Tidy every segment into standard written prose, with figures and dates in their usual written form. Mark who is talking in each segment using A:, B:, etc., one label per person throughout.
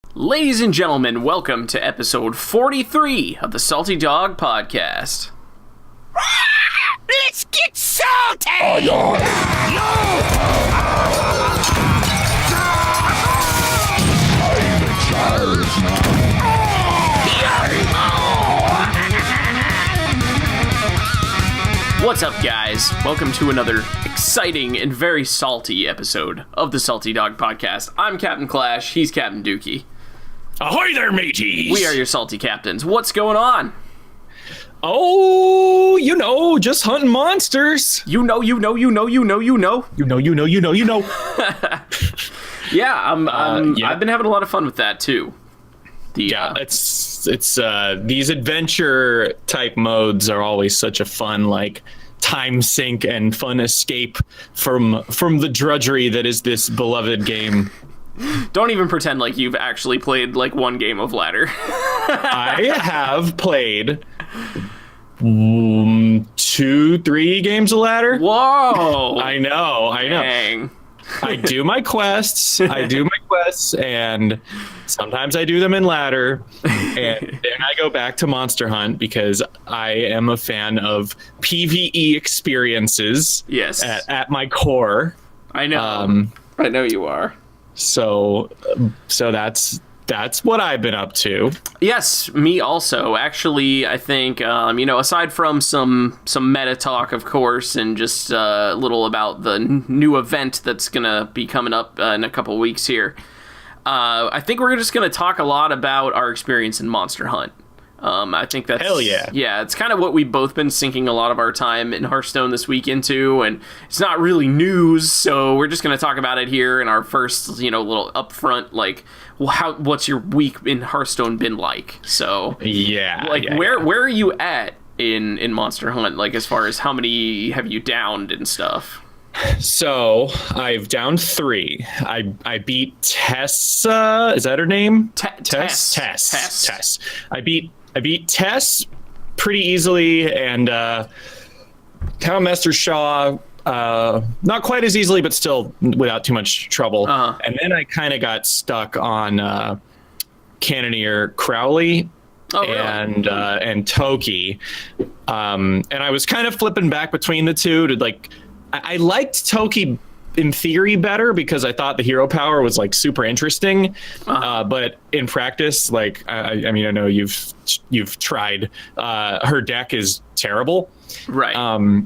A: Ladies and gentlemen, welcome to episode 43 of the Salty Dog Podcast.
B: Let's get salty!
A: What's up, guys? Welcome to another exciting and very salty episode of the Salty Dog Podcast. I'm Captain Clash, he's Captain Dookie.
C: Ahoy there, mateys!
A: We are your salty captains. What's going on?
C: Oh, just hunting monsters.
A: You know.
C: You know.
A: Yeah, I've been having a lot of fun with that, too.
C: It's these adventure type modes are always such a fun, like, time sink and fun escape from the drudgery that is this beloved game.
A: Don't even pretend like you've actually played, like, one game of ladder.
C: I have played 2-3 games of ladder.
A: Whoa!
C: I know.
A: Dang.
C: I do my quests, and sometimes I do them in ladder, and then I go back to Monster Hunt because I am a fan of PvE experiences.
A: Yes.
C: At my core.
A: I know. I know you are.
C: So that's what I've been up to.
A: Yes, me also. Actually, I think, aside from some meta talk, of course, and just a little about the new event that's going to be coming up in a couple weeks here, I think we're just going to talk a lot about our experience in Monster Hunt. I think that's...
C: Hell yeah.
A: Yeah, it's kind of what we've both been sinking a lot of our time in Hearthstone this week into, and it's not really news, so we're just going to talk about it here in our first, little upfront, like, what's your week in Hearthstone been like? So, where are you at in Monster Hunt, like, as far as how many have you downed and stuff?
C: So I've downed 3. I beat Tessa. Is that her name? Tess. I beat Tess pretty easily, and Master Shaw not quite as easily, but still without too much trouble. And then I kind of got stuck on Cannoneer Crowley.
A: Oh, really?
C: And Toki, and I was kind of flipping back between the two to like. I liked Toki in theory better because I thought the hero power was like super interesting, but in practice, like I know you've tried. Her deck is terrible,
A: right?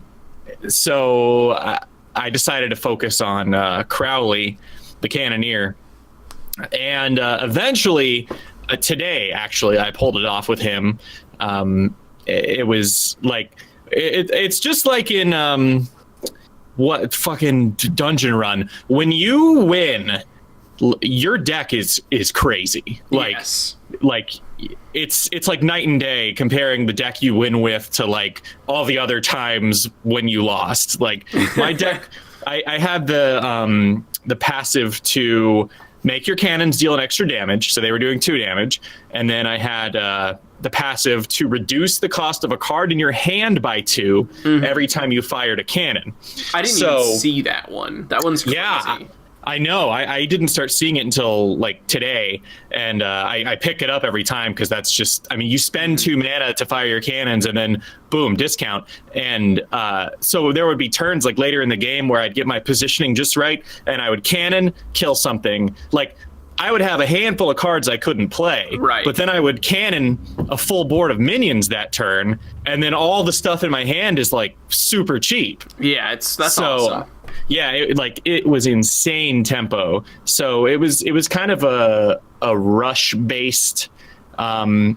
C: So I decided to focus on Crowley, the Cannoneer, and eventually today, actually, I pulled it off with him. It was like it's just like in what fucking dungeon run when you win, your deck is crazy. Like,
A: yes.
C: Like it's like night and day comparing the deck you win with to like all the other times when you lost. Like my deck, I had the passive to make your cannons deal an extra damage, so they were doing 2 damage, and then I had the passive to reduce the cost of a card in your hand by 2 every time you fired a cannon.
A: I didn't even see that one. That one's crazy.
C: Yeah, I know. I didn't start seeing it until like today, and I pick it up every time because that's just, you spend 2 mana to fire your cannons and then boom, discount. And so there would be turns like later in the game where I'd get my positioning just right and I would cannon, kill something. Like I would have a handful of cards I couldn't play,
A: right? But
C: then I would cannon a full board of minions that turn, and then all the stuff in my hand is like super cheap.
A: Yeah, that's awesome.
C: Yeah, it was insane tempo. So it was kind of a rush based. I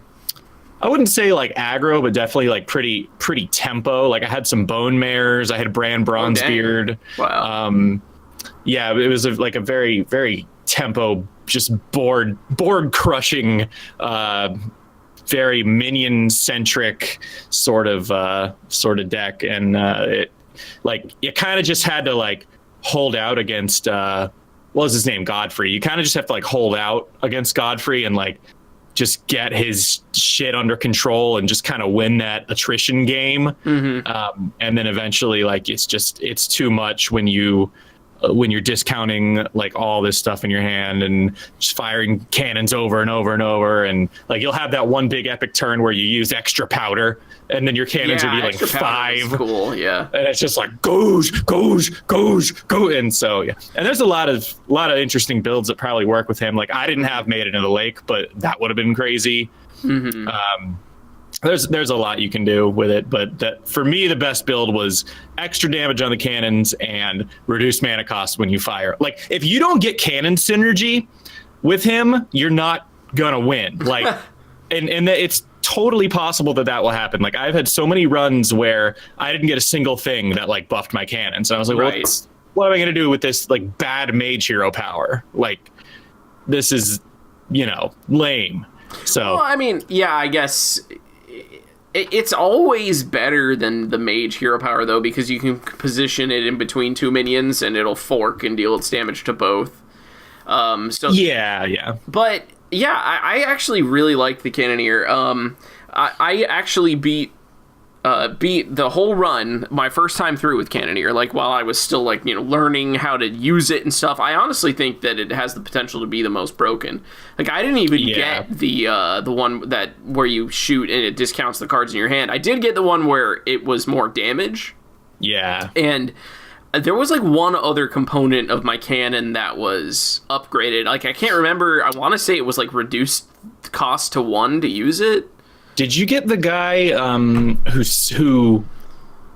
C: wouldn't say like aggro, but definitely like pretty tempo. Like I had some bone mares. I had Bran Bronzebeard.
A: Wow.
C: Yeah, it was like a very very tempo, just board crushing, very minion centric sort of deck, and it like you kind of just had to like hold out against what was his name, Godfrey. You kind of just have to like hold out against Godfrey and like just get his shit under control and just kind of win that attrition game. And then eventually like it's too much when you when you're discounting like all this stuff in your hand and just firing cannons over and over and over, and like you'll have that one big epic turn where you use extra powder and then your cannons are dealing 5.
A: Cool, yeah.
C: And it's just like go. And so yeah. And there's a lot of interesting builds that probably work with him. Like I didn't have Made It in the Lake, but that would have been crazy. There's a lot you can do with it, but for me the best build was extra damage on the cannons and reduced mana cost when you fire. Like if you don't get cannon synergy with him, you're not gonna win. Like and it's totally possible that will happen. Like I've had so many runs where I didn't get a single thing that like buffed my cannons, and I was like,
A: right.
C: what am I gonna do with this like bad mage hero power? Like this is lame. So
A: well, I mean, yeah, I guess it's always better than the mage hero power, though, because you can position it in between 2 minions and it'll fork and deal its damage to both. So
C: yeah.
A: But yeah, I actually really like the Cannoneer. I actually beat the whole run my first time through with Cannoneer, like while I was still like learning how to use it and stuff. I honestly think that it has the potential to be the most broken. Like I didn't even get the one that where you shoot and it discounts the cards in your hand. I did get the one where it was more damage.
C: Yeah.
A: And there was like one other component of my cannon that was upgraded. Like I can't remember. I want to say it was like reduced cost to 1 to use it.
C: Did you get the guy who?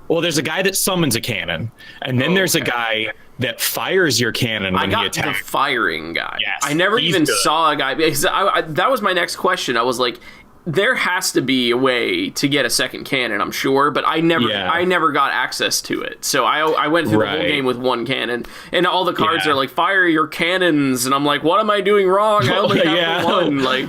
C: Well, there's a guy that summons a cannon, and then there's a guy that fires your cannon when he attacks.
A: I got the firing guy.
C: Yes,
A: I never even
C: good.
A: saw a guy because that was my next question. I was like, there has to be a way to get a second cannon, I'm sure, but I never got access to it. So I went through the whole game with 1 cannon, and all the cards are like, fire your cannons, and I'm like, what am I doing wrong? I only have one. Like,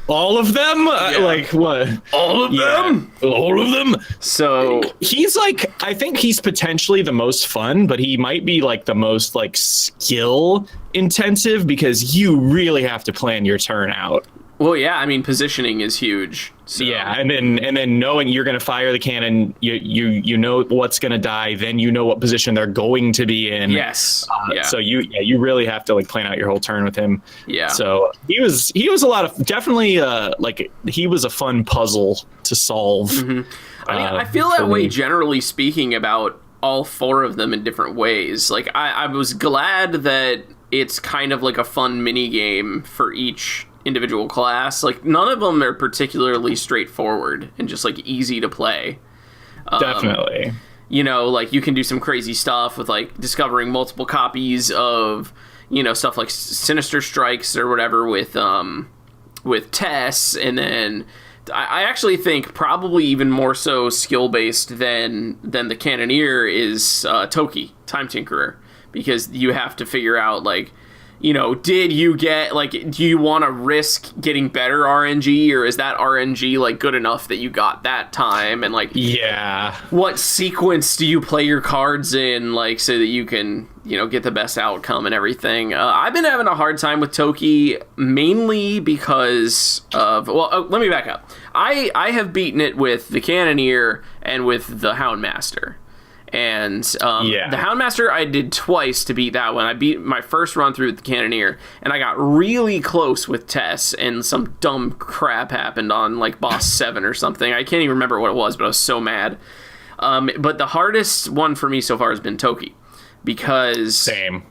C: all of them? Like what?
A: All of them?
C: All of them?
A: So
C: he's like, I think he's potentially the most fun, but he might be like the most like skill intensive because you really have to plan your turn out.
A: Well, yeah, I mean, positioning is huge. So.
C: Yeah, and then knowing you're going to fire the cannon, you know what's going to die, then you know what position they're going to be in.
A: Yes.
C: So you really have to like plan out your whole turn with him.
A: Yeah.
C: So he was a lot of definitely like he was a fun puzzle to solve.
A: Mm-hmm. I mean, I feel that way generally speaking about all 4 of them in different ways. Like I was glad that it's kind of like a fun mini game for each individual class. Like none of them are particularly straightforward and just like easy to play.
C: Definitely.
A: Like you can do some crazy stuff with like discovering multiple copies of stuff like Sinister Strikes or whatever with Tess, and then I actually think probably even more so skill based than the Cannoneer is Toki, Time Tinkerer, because you have to figure out like did you get, like, do you want to risk getting better RNG, or is that RNG, like, good enough that you got that time? And, like, what sequence do you play your cards in, like, so that you can, get the best outcome and everything? I've been having a hard time with Toki, mainly because of, let me back up. I have beaten it with the Cannoneer and with the Houndmaster. And the Houndmaster I did twice to beat that one. I beat my first run through with the Cannoneer, and I got really close with Tess, and some dumb crap happened on like boss 7 or something. I can't even remember what it was, but I was so mad. But the hardest one for me so far has been Toki, because
C: same.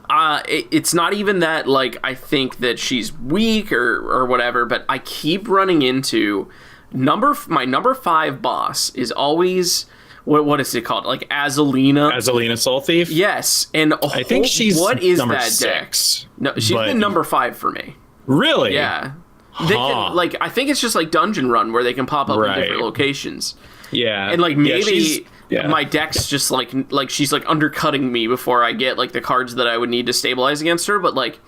A: It's not even that like I think that she's weak or whatever, but I keep running into my number 5 boss is always. What is it called? Like Azalina
C: Soul Thief?
A: Yes. And
C: I think she's
A: what is
C: number
A: that
C: 6.
A: Deck? No, she's been number 5 for me.
C: Really?
A: Yeah. They can, like, I think it's just like Dungeon Run where they can pop up in different locations.
C: Yeah.
A: And like maybe my deck's just like she's like undercutting me before I get like the cards that I would need to stabilize against her, but like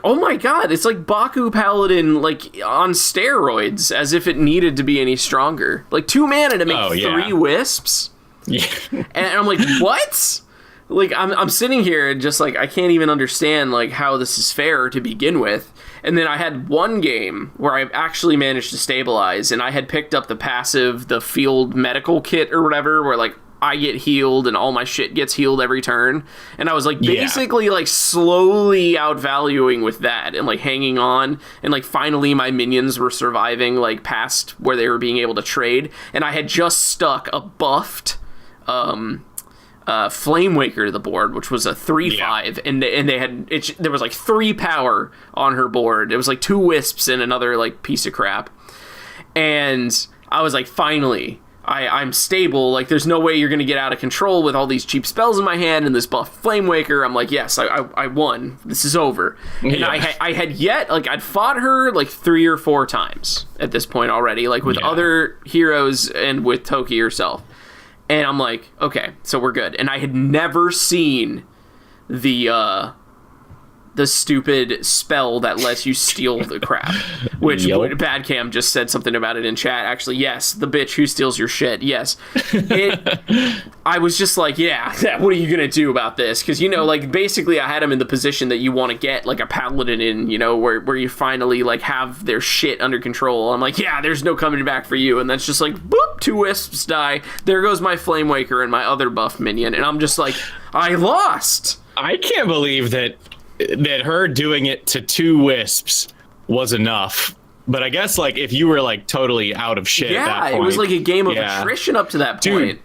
A: oh my god, it's like Baku Paladin like on steroids, as if it needed to be any stronger. Like 2 mana to make 3 wisps. Yeah. And I'm like, what? Like I'm sitting here and just like I can't even understand like how this is fair to begin with. And then I had one game where I actually managed to stabilize, and I had picked up the passive, the field medical kit or whatever, where like I get healed and all my shit gets healed every turn. And I was like basically like slowly outvaluing with that and like hanging on, and like finally my minions were surviving like past where they were being able to trade, and I had just stuck a buffed Flame Waker to the board, which was a 3/5, and they had there was like 3 power on her board. It was like 2 wisps and another like piece of crap, and I was like, finally, I'm stable. Like, there's no way you're gonna get out of control with all these cheap spells in my hand and this buff Flame Waker. I'm like, yes, I won. This is over. And I had yet, like, I'd fought her like 3 or 4 times at this point already, like with other heroes and with Toki herself. And I'm like, okay, so we're good. And I had never seen the stupid spell that lets you steal the crap, which Bad Cam just said something about it in chat. Actually, yes, the bitch who steals your shit. Yes. I was just like, yeah, what are you going to do about this? Because, you know, like, basically I had him in the position that you want to get, like, a paladin in, you know, where you finally, like, have their shit under control. I'm like, yeah, there's no coming back for you. And that's just like, boop, 2 wisps die. There goes my Flame Waker and my other buff minion. And I'm just like, I lost.
C: I can't believe that her doing it to 2 wisps was enough. But I guess, like, if you were, like, totally out of shit at that point.
A: Yeah, it was like a game of attrition up to that point.
C: Dude,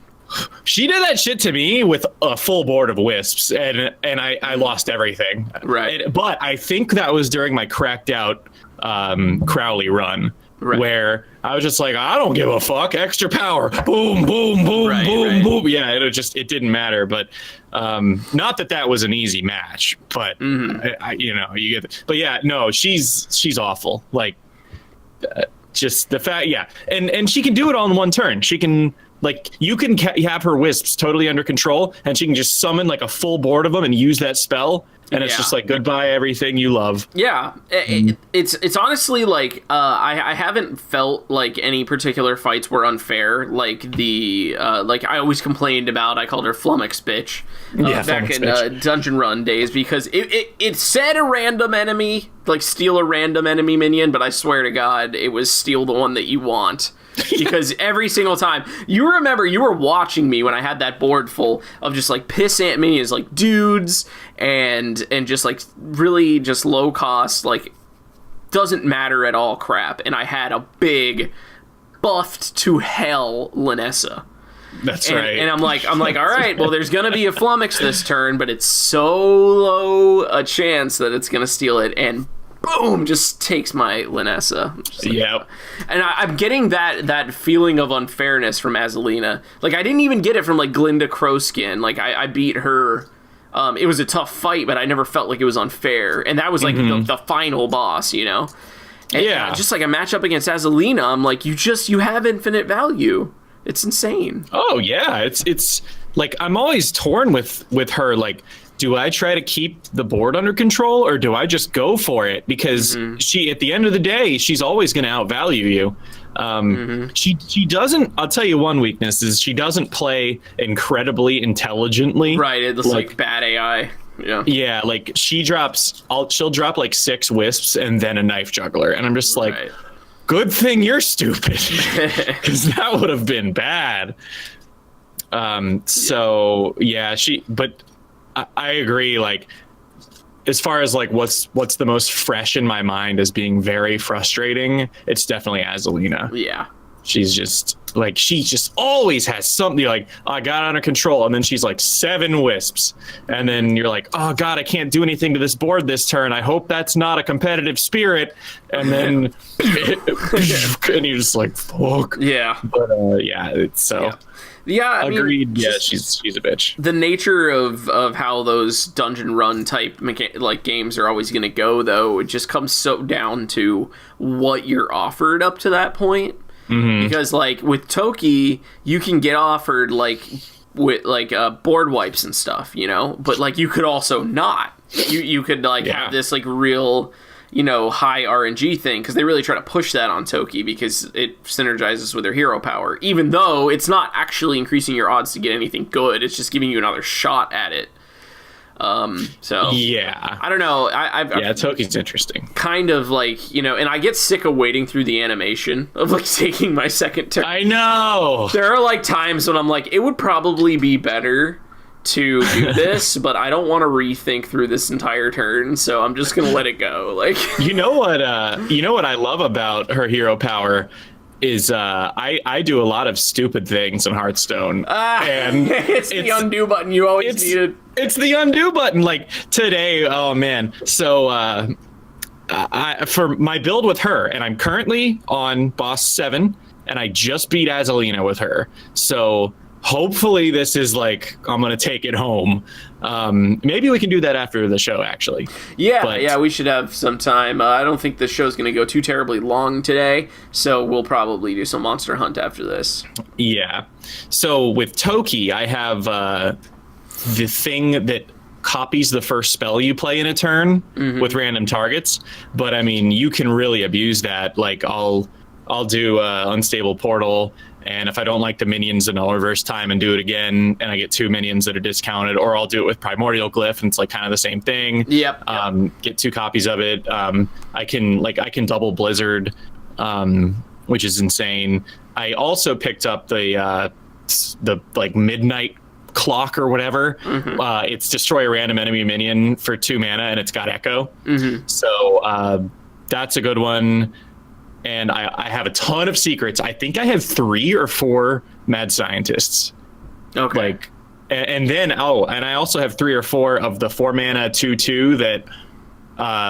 C: she did that shit to me with a full board of wisps, and I lost everything.
A: Right.
C: But I think that was during my cracked out Crowley run. Right. Where I was just like, I don't give a fuck. Extra power. Boom, boom, boom, boom. Yeah, it didn't matter. But not that was an easy match. But you know, you get. But yeah, no, she's awful. Like, just the fact, and she can do it all in one turn. She can. Like, you can have her wisps totally under control, and she can just summon like a full board of them and use that spell, and it's just like, goodbye everything you love.
A: Yeah, it's honestly like I haven't felt like any particular fights were unfair. Like like I always complained about, I called her Flummox bitch back in Dungeon Run days, because it said a random enemy, like steal a random enemy minion, but I swear to God, it was steal the one that you want. Because every single time, you remember, you were watching me when I had that board full of just like pissant minions, like dudes and just like really just low cost, like doesn't matter at all crap, and I had a big buffed to hell Linessa.
C: That's right.
A: And I'm like, all right, well, there's gonna be a Flummox this turn, but it's so low a chance that it's gonna steal it, and boom, just takes my Linessa.
C: Yep.
A: And I'm getting that feeling of unfairness from Azalina. Like, I didn't even get it from, like, Glinda Crowskin. Like, I beat her. It was a tough fight, but I never felt like it was unfair. And that was, like, the final boss, you know? And, just, like, a matchup against Azalina, I'm like, you have infinite value. It's insane.
C: Oh, yeah. It's like, I'm always torn with her, like, do I try to keep the board under control, or do I just go for it? Because she, at the end of the day, she's always going to outvalue you. She doesn't. I'll tell you one weakness is she doesn't play incredibly intelligently.
A: Right, it's like bad AI. Yeah.
C: Yeah, like she'll drop like 6 wisps and then a knife juggler, and I'm just like, good thing you're stupid, because that would have been bad. So yeah, but I agree. Like, as far as like what's the most fresh in my mind as being very frustrating, it's definitely Azalina.
A: Yeah,
C: she's just like, she just always has something like, oh, I got under control, and then she's like 7 wisps, and then you're like, oh god, I can't do anything to this board this turn. I hope that's not a competitive spirit, and then and you're just like, fuck.
A: Yeah,
C: but it's so.
A: Yeah. Yeah, I
C: agreed.
A: mean,
C: yeah, she's a bitch.
A: The nature of how those dungeon run type like games are always going to go, though, it just comes so down to what you're offered up to that point. Because like with Toki, you can get offered like with like board wipes and stuff, you know, but like you could also not. You could like have this like real, you know, high RNG thing, because they really try to push that on Toki because it synergizes with their hero power, even though it's not actually increasing your odds to get anything good. It's just giving you another shot at it. So
C: yeah,
A: I don't know.
C: yeah, Toki's interesting.
A: Kind of like, you know, and I get sick of waiting through the animation of like taking my second turn.
C: I know.
A: There are like times when I'm like, it would probably be better to do this, but I don't want to rethink through this entire turn, so I'm just gonna let it go. Like,
C: you know what I love about her hero power is I do a lot of stupid things in Hearthstone, and
A: it's the undo button you always needed.
C: It's the undo button. Like today, oh man. So for my build with her, and I'm currently on boss 7, and I just beat Azalina with her. So hopefully this is like, I'm gonna take it home. Maybe we can do that after the show, actually.
A: Yeah, we should have some time. I don't think the show's gonna go too terribly long today, so we'll probably do some Monster Hunt after this.
C: Yeah. So with Toki, I have the thing that copies the first spell you play in a turn with random targets. But I mean, you can really abuse that. Like I'll do Unstable Portal, and if I don't like the minions, then I'll reverse time and do it again, and I get 2 minions that are discounted, or I'll do it with Primordial Glyph, and it's like kind of the same thing.
A: Yep.
C: Get 2 copies of it. I can double Blizzard, which is insane. I also picked up the like Midnight Clock or whatever. It's destroy a random enemy minion for 2 mana, and it's got Echo. So that's a good one. And I have a ton of secrets. I think I have 3 or 4 mad scientists.
A: Okay.
C: Like, and then and I also have 3 or 4 of the 4 mana 2/2 that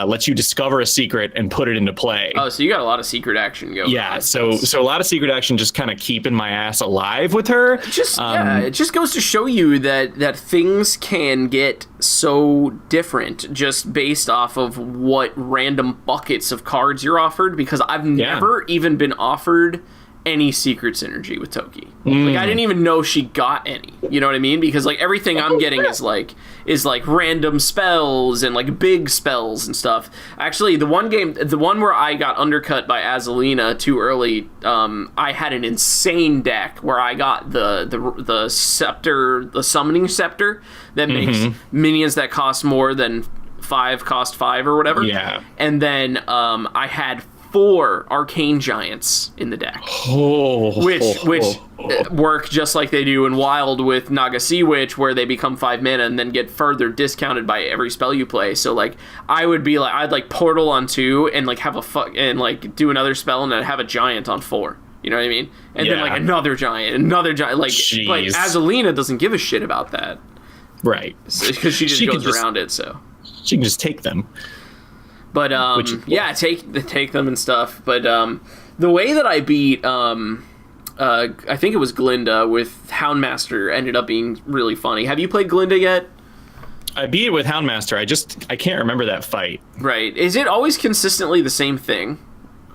C: lets you discover a secret and put it into play.
A: Oh, so you got a lot of secret action going.
C: Yeah,
A: on.
C: so a lot of secret action, just kind of keeping my ass alive with her.
A: It just goes to show you that things can get so different just based off of what random buckets of cards you're offered, because I've never even been offered any secret synergy with Toki. Like, I didn't even know she got any. You know what I mean? Because like everything I'm getting is like random spells and like big spells and stuff. Actually, the one where I got undercut by Azalina too early, I had an insane deck where I got the scepter, the summoning scepter that makes minions that cost more than 5 cost 5 or whatever.
C: Yeah.
A: And then I had 4 arcane giants in the deck, which work just like they do in Wild with Naga Sea Witch, where they become 5 mana and then get further discounted by every spell you play. So like I'd like portal on 2 and like have and like do another spell and then have a giant on 4. You know what I mean? And then like another giant. Like Azalina doesn't give a shit about that,
C: right?
A: Because she just goes around it. So
C: she can just take them.
A: But take them and stuff. But the way that I beat I think it was Glinda with Houndmaster ended up being really funny. Have you played Glinda yet?
C: I beat it with Houndmaster. I can't remember that fight.
A: Right. Is it always consistently the same thing?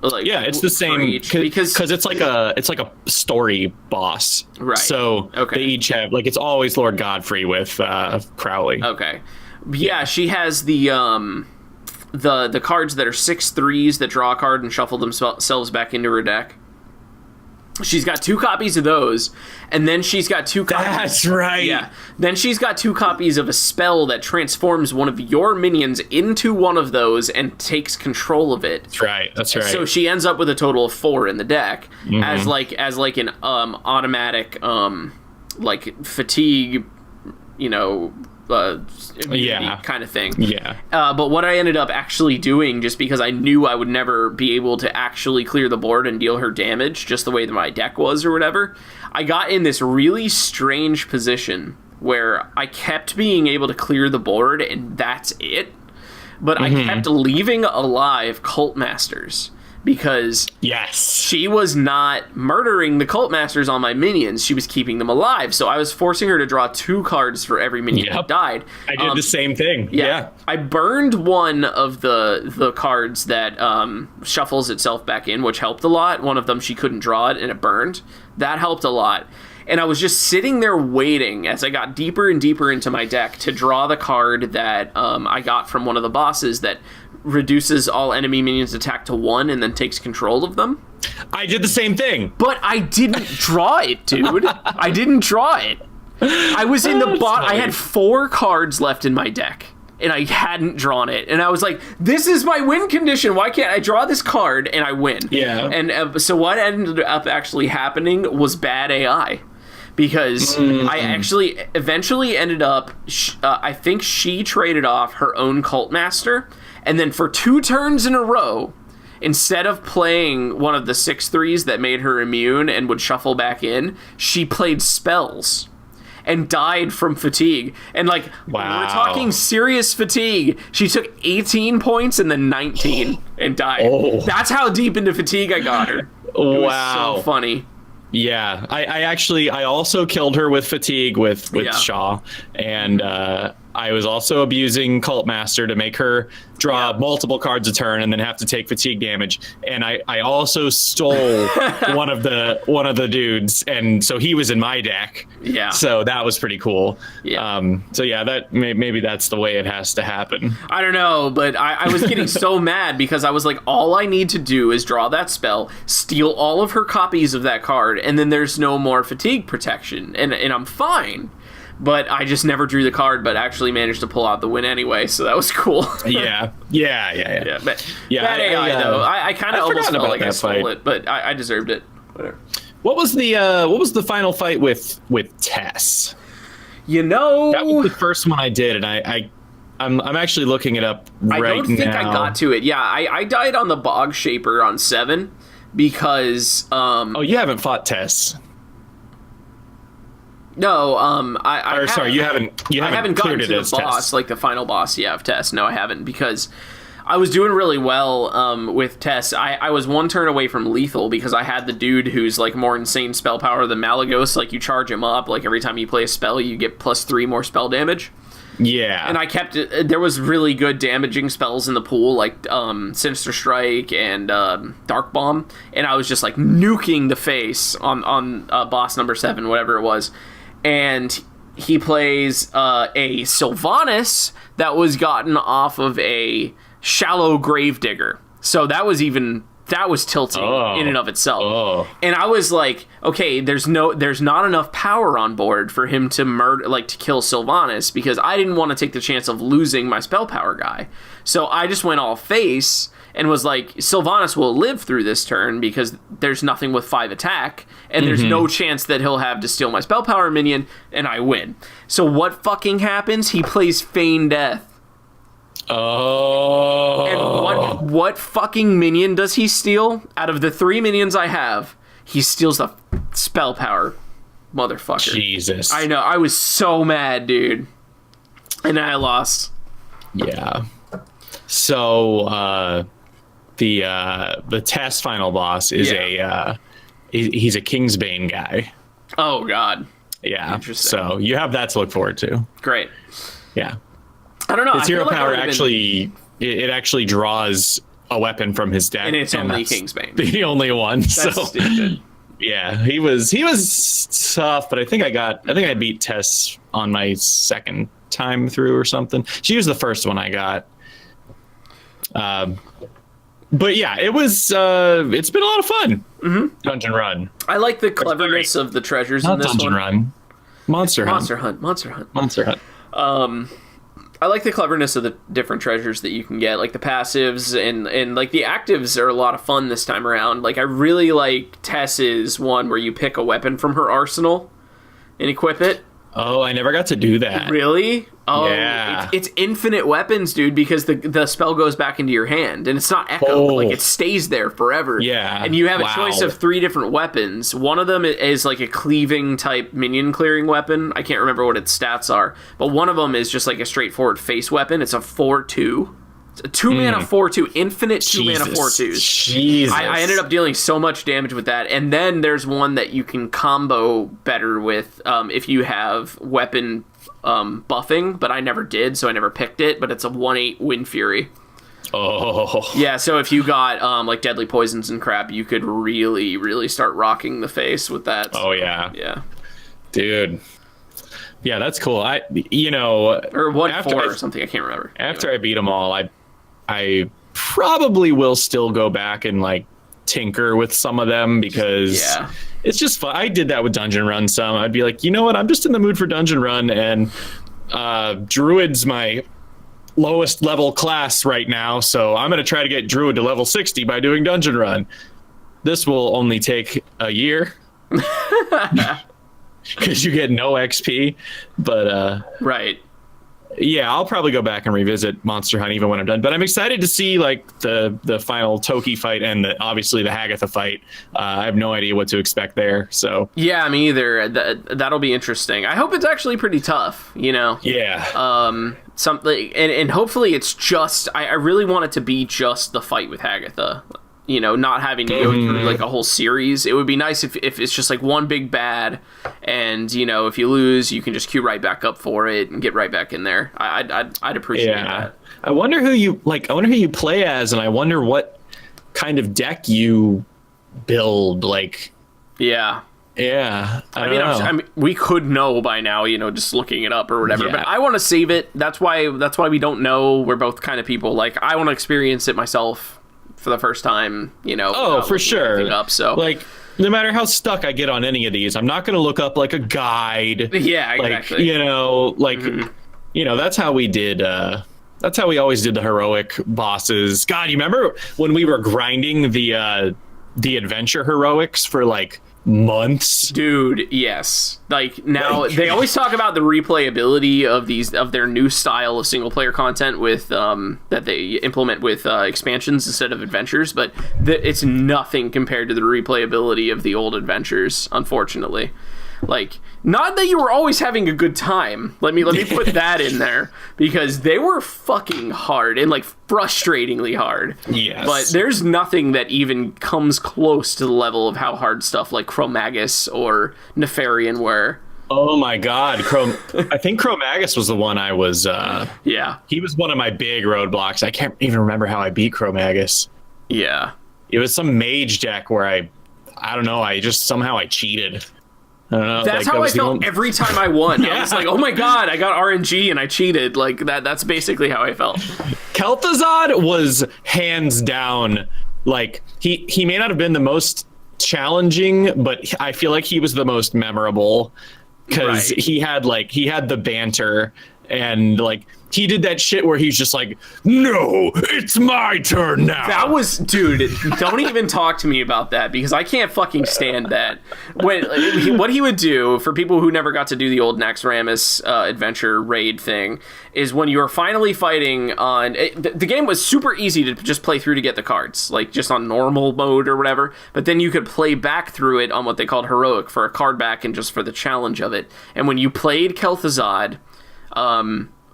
A: Like,
C: yeah, it's the same because it's like a story boss. Right. So they each have, like, it's always Lord Godfrey with Crowley.
A: Okay. Yeah, she has the cards that are 6/3s that draw a card and shuffle themselves back into her deck. She's got 2 copies of those, and then she's got 2 copies.
C: That's right.
A: Yeah. Then she's got 2 copies of a spell that transforms one of your minions into one of those and takes control of it.
C: That's right. That's right.
A: So she ends up with a total of 4 in the deck as like an automatic like fatigue, you know, kind of thing. Yeah. But what I ended up actually doing, just because I knew I would never be able to actually clear the board and deal her damage just the way that my deck was or whatever, I got in this really strange position where I kept being able to clear the board and that's it. But I kept leaving alive Cult Masters, because she was not murdering the Cult Masters on my minions. She was keeping them alive. So I was forcing her to draw 2 cards for every minion that died.
C: I did the same thing. Yeah.
A: I burned one of the cards that shuffles itself back in, which helped a lot. One of them, she couldn't draw it, and it burned. That helped a lot. And I was just sitting there waiting as I got deeper and deeper into my deck to draw the card that I got from one of the bosses that reduces all enemy minions attack to 1 and then takes control of them.
C: I did the same thing.
A: But I didn't draw it, dude. I didn't draw it. I was in the bot. I had 4 cards left in my deck, and I hadn't drawn it. And I was like, this is my win condition. Why can't I draw this card and I win?
C: Yeah.
A: And so what ended up actually happening was bad AI. Because I actually eventually ended up, I think she traded off her own Cult Master, and then for 2 turns in a row, instead of playing one of the 6/3s that made her immune and would shuffle back in, she played spells and died from fatigue. And like,
C: wow.
A: We're talking serious fatigue. She took 18 points and then 19 and died.
C: Oh.
A: That's how deep into fatigue I got her. It was so funny.
C: Yeah, I also killed her with fatigue with Shaw, and I was also abusing Cult Master to make her draw multiple cards a turn and then have to take fatigue damage. And I also stole one of the dudes, and so he was in my deck. Yeah. So that was pretty cool. Yeah. So yeah, that maybe that's the way it has to happen.
A: I don't know, but I was getting so mad because I was like, all I need to do is draw that spell, steal all of her copies of that card, and then there's no more fatigue protection, and I'm fine. But I just never drew the card, but actually managed to pull out the win anyway, so that was cool.
C: Yeah.
A: Bad AI, though. I kind of almost felt like I stole it, but I deserved it. Whatever.
C: What was the final fight with Tess?
A: You know,
C: that was the first one I did, and I'm actually looking it up right now. I don't think
A: I got to it. Yeah, I died on the Bog Shaper on 7 because
C: oh, you haven't fought Tess.
A: No,
C: you haven't
A: gotten to the boss, Tess. Like the final boss, of Tess. No, I haven't, because I was doing really well with Tess. I was 1 turn away from lethal because I had the dude who's like more insane spell power than Malagos. Like, you charge him up, like every time you play a spell, you get +3 more spell damage.
C: Yeah.
A: And I kept it. There was really good damaging spells in the pool, like Sinister Strike and Dark Bomb, and I was just like nuking the face on boss number 7, whatever it was. And he plays a Sylvanas that was gotten off of a Shallow Gravedigger. So that was tilting in and of itself. And I was like, okay, there's not enough power on board for him to to kill Sylvanas, because I didn't want to take the chance of losing my spell power guy. So I just went all face and was like, Sylvanas will live through this turn because there's nothing with 5 attack, and there's no chance that he'll have to steal my spell power minion, and I win. So what fucking happens? He plays Feign Death.
C: Oh.
A: And what fucking minion does he steal? Out of the 3 minions I have, he steals the spell power. Motherfucker.
C: Jesus.
A: I know. I was so mad, dude. And I lost.
C: Yeah. So, the Tess final boss is he's a Kingsbane guy.
A: Oh, God.
C: Yeah. So you have that to look forward to.
A: Great.
C: Yeah.
A: I don't know.
C: His hero power actually draws a weapon from his deck,
A: and it's only Kingsbane.
C: The only one.
A: That's stupid.
C: Yeah, he was tough, but I think I beat Tess on my 2nd time through or something. She was the first one I got. But yeah, it's been a lot of fun. Mm-hmm. Dungeon Run.
A: I like the cleverness of the treasures in this
C: Dungeon
A: one.
C: Run. Monster Hunt.
A: Monster Hunt. I like the cleverness of the different treasures that you can get, like the passives and like the actives are a lot of fun this time around. Like, I really like Tess's one where you pick a weapon from her arsenal and equip it.
C: Oh, I never got to do that.
A: Really? Oh,
C: yeah.
A: It's infinite weapons, dude, because the spell goes back into your hand, and it's not echo. Like, it stays there forever.
C: Yeah.
A: And you have a choice of 3 different weapons. One of them is like a cleaving type minion clearing weapon. I can't remember what its stats are, but one of them is just like a straightforward face weapon. It's a 4/2. It's a 2-mana 4/2, infinite 2-mana 4/2s.
C: Jesus.
A: I ended up dealing so much damage with that. And then there's one that you can combo better with if you have weapon buffing, but I never did, so I never picked it. But it's a 1/8 Wind Fury.
C: Oh.
A: Yeah, so if you got like deadly poisons and crap, you could really, really start rocking the face with that.
C: Oh, yeah.
A: Yeah.
C: Dude. Yeah, that's cool. Or
A: 1/4 or something, I can't remember.
C: After I beat them all, I probably will still go back and like tinker with some of them because It's just fun. I did that with Dungeon Run some. I'd be like, you know what? I'm just in the mood for Dungeon Run, and Druid's my lowest level class right now, so I'm going to try to get Druid to level 60 by doing Dungeon Run. This will only take a year because you get no XP, but
A: right.
C: Yeah, I'll probably go back and revisit Monster Hunt even when I'm done. But I'm excited to see like the final Toki fight and obviously the Hagatha fight. I have no idea what to expect there. So
A: yeah, me either. That'll be interesting. I hope it's actually pretty tough. You know.
C: Yeah.
A: Something and hopefully it's just. I really want it to be just the fight with Hagatha. You know, not having to go through like a whole series. It would be nice if it's just like one big bad, and you know, if you lose, you can just queue right back up for it and get right back in there. I'd appreciate that.
C: I wonder who you like. I wonder who you play as, and I wonder what kind of deck you build. Like,
A: yeah.
C: I don't know.
A: I mean, we could know by now, you know, just looking it up or whatever.
C: Yeah.
A: But I want to save it. That's why we don't know. We're both kind of people like I want to experience it myself for the first time, you know.
C: Oh, for sure.
A: Up, so
C: like, no matter how stuck I get on any of these, I'm not going to look up like a guide.
A: Yeah, exactly.
C: Like, you know, like, you know, that's how we did. That's how we always did the heroic bosses. God, you remember when we were grinding the adventure heroics for like months?
A: Dude, yes. Like now they always talk about the replayability of their new style of single player content with that they implement with expansions instead of adventures, but it's nothing compared to the replayability of the old adventures, unfortunately. Like, not that you were always having a good time. Let me put that in there, because they were fucking hard and like frustratingly hard.
C: Yes.
A: But there's nothing that even comes close to the level of how hard stuff like Chromagus or Nefarian were.
C: Oh my God, I think Chromagus was the one I was.
A: Yeah.
C: He was one of my big roadblocks. I can't even remember how I beat Chromagus.
A: Yeah.
C: It was some mage deck where I don't know. I just somehow I cheated. I don't know.
A: That's
C: like,
A: how I felt every time I won.
C: Yeah.
A: I was like, oh my God, I got RNG and I cheated. Like that's basically how I felt.
C: Kel'Thuzad was hands down, like he may not have been the most challenging, but I feel like he was the most memorable, because he had the banter, and like he did that shit where he's just like, no, it's my turn now.
A: That was, dude, don't even talk to me about that, because I can't fucking stand that. What he would do, for people who never got to do the old Naxxramas adventure raid thing, is when you were finally fighting on... The game was super easy to just play through to get the cards, like just on normal mode or whatever, but then you could play back through it on what they called heroic for a card back and just for the challenge of it. And when you played Kel'Thuzad...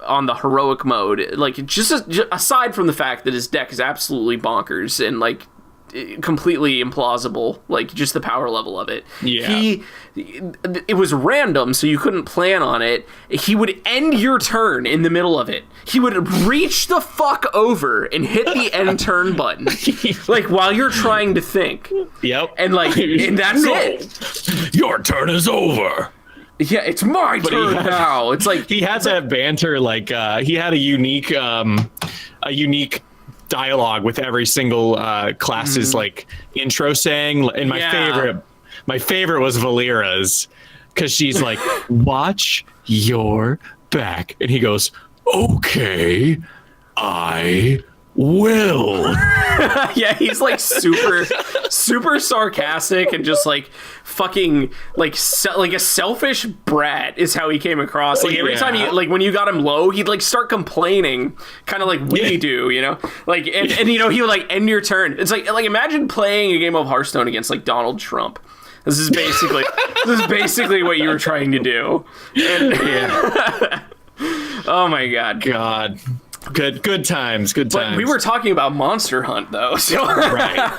A: on the heroic mode, like just aside from the fact that his deck is absolutely bonkers and like completely implausible, like just the power level of it. Yeah. It was random, so you couldn't plan on it. He would end your turn in the middle of it. He would reach the fuck over and hit the end turn button, like while you're trying to think.
C: Yep.
A: And like, and that's it.
C: Your turn is over.
A: Yeah, it's my turn now. It's like
C: he had that banter. Like he had a unique dialogue with every single class's like intro saying. And my favorite was Valera's, because she's like, "Watch your back," and he goes, "Okay, I will."
A: Yeah, he's like super sarcastic and just like fucking like like a selfish brat is how he came across. Like every time you, like when you got him low, he'd like start complaining, kind of like we do, you know, like and you know, he would like end your turn. It's like imagine playing a game of Hearthstone against like Donald Trump. This is basically what you were trying to do. And, oh my God.
C: Good times.
A: But we were talking about Monster Hunt, though. So.
C: Right.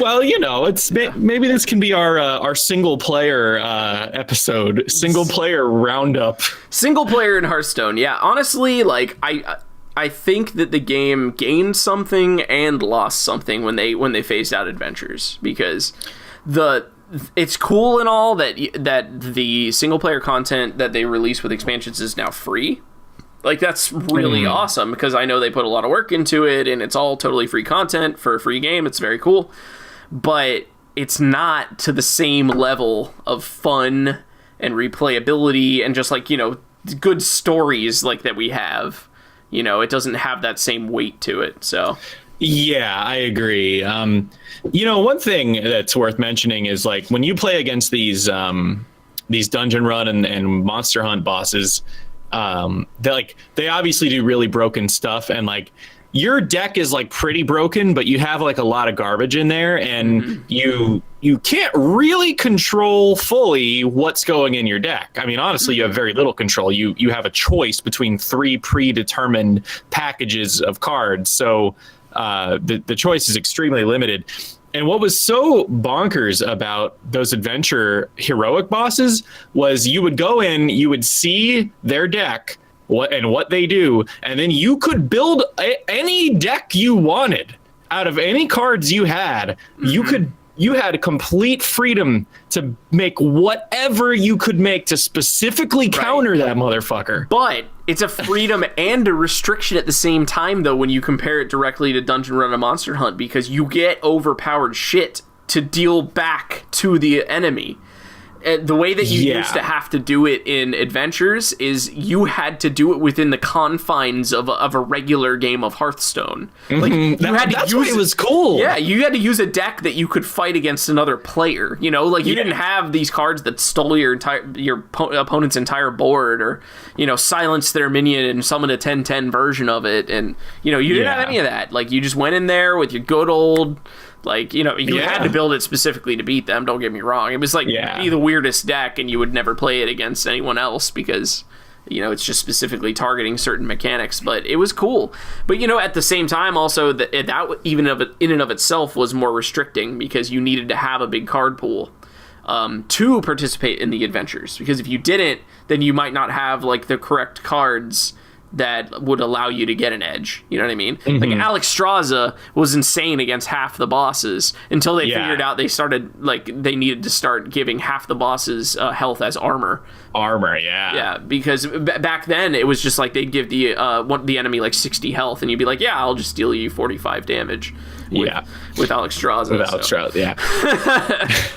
C: Well, you know, it's maybe this can be our single player episode, single player roundup.
A: Single player in Hearthstone, yeah. Honestly, like I think that the game gained something and lost something when they phased out adventures, because it's cool and all that the single player content that they release with expansions is now free. Like, that's really awesome, because I know they put a lot of work into it, and it's all totally free content for a free game. It's very cool. But it's not to the same level of fun and replayability and just like, you know, good stories like that we have. You know, it doesn't have that same weight to it. So
C: yeah, I agree. You know, one thing that's worth mentioning is like when you play against these dungeon run and monster hunt bosses, they obviously do really broken stuff, and like your deck is like pretty broken, but you have like a lot of garbage in there, and you can't really control fully what's going in your deck. I mean, honestly, you have very little control. You have a choice between 3 predetermined packages of cards, so the choice is extremely limited. And what was so bonkers about those adventure heroic bosses was you would go in, you would see their deck, what they do, and then you could build any deck you wanted out of any cards you had. You had complete freedom to make whatever you could make to specifically counter that motherfucker.
A: But it's a freedom and a restriction at the same time, though, when you compare it directly to Dungeon Run and Monster Hunt, because you get overpowered shit to deal back to the enemy. The way that you used to have to do it in Adventures is you had to do it within the confines of a regular game of Hearthstone. Like
C: that's why it was cool.
A: Yeah, you had to use a deck that you could fight against another player. You know, like you didn't have these cards that stole your opponent's entire board, or you know, silenced their minion and summoned a 10/10 version of it, and you know, you didn't have any of that. Like you just went in there with your good old. Like, you know, you had to build it specifically to beat them, don't get me wrong. It was like be the weirdest deck, and you would never play it against anyone else because, you know, it's just specifically targeting certain mechanics, but it was cool. But, you know, at the same time, also, that even in and of itself was more restricting because you needed to have a big card pool to participate in the adventures. Because if you didn't, then you might not have, like, the correct cards that would allow you to get an edge. You know what I mean? Like Alex Straza was insane against half the bosses until they figured out they needed to start giving half the bosses health as armor. Yeah, because back then it was just like they'd give the enemy like 60 health, and you'd be like, yeah, I'll just deal you 45 damage. With Alex Straza.
C: With Alex Straza,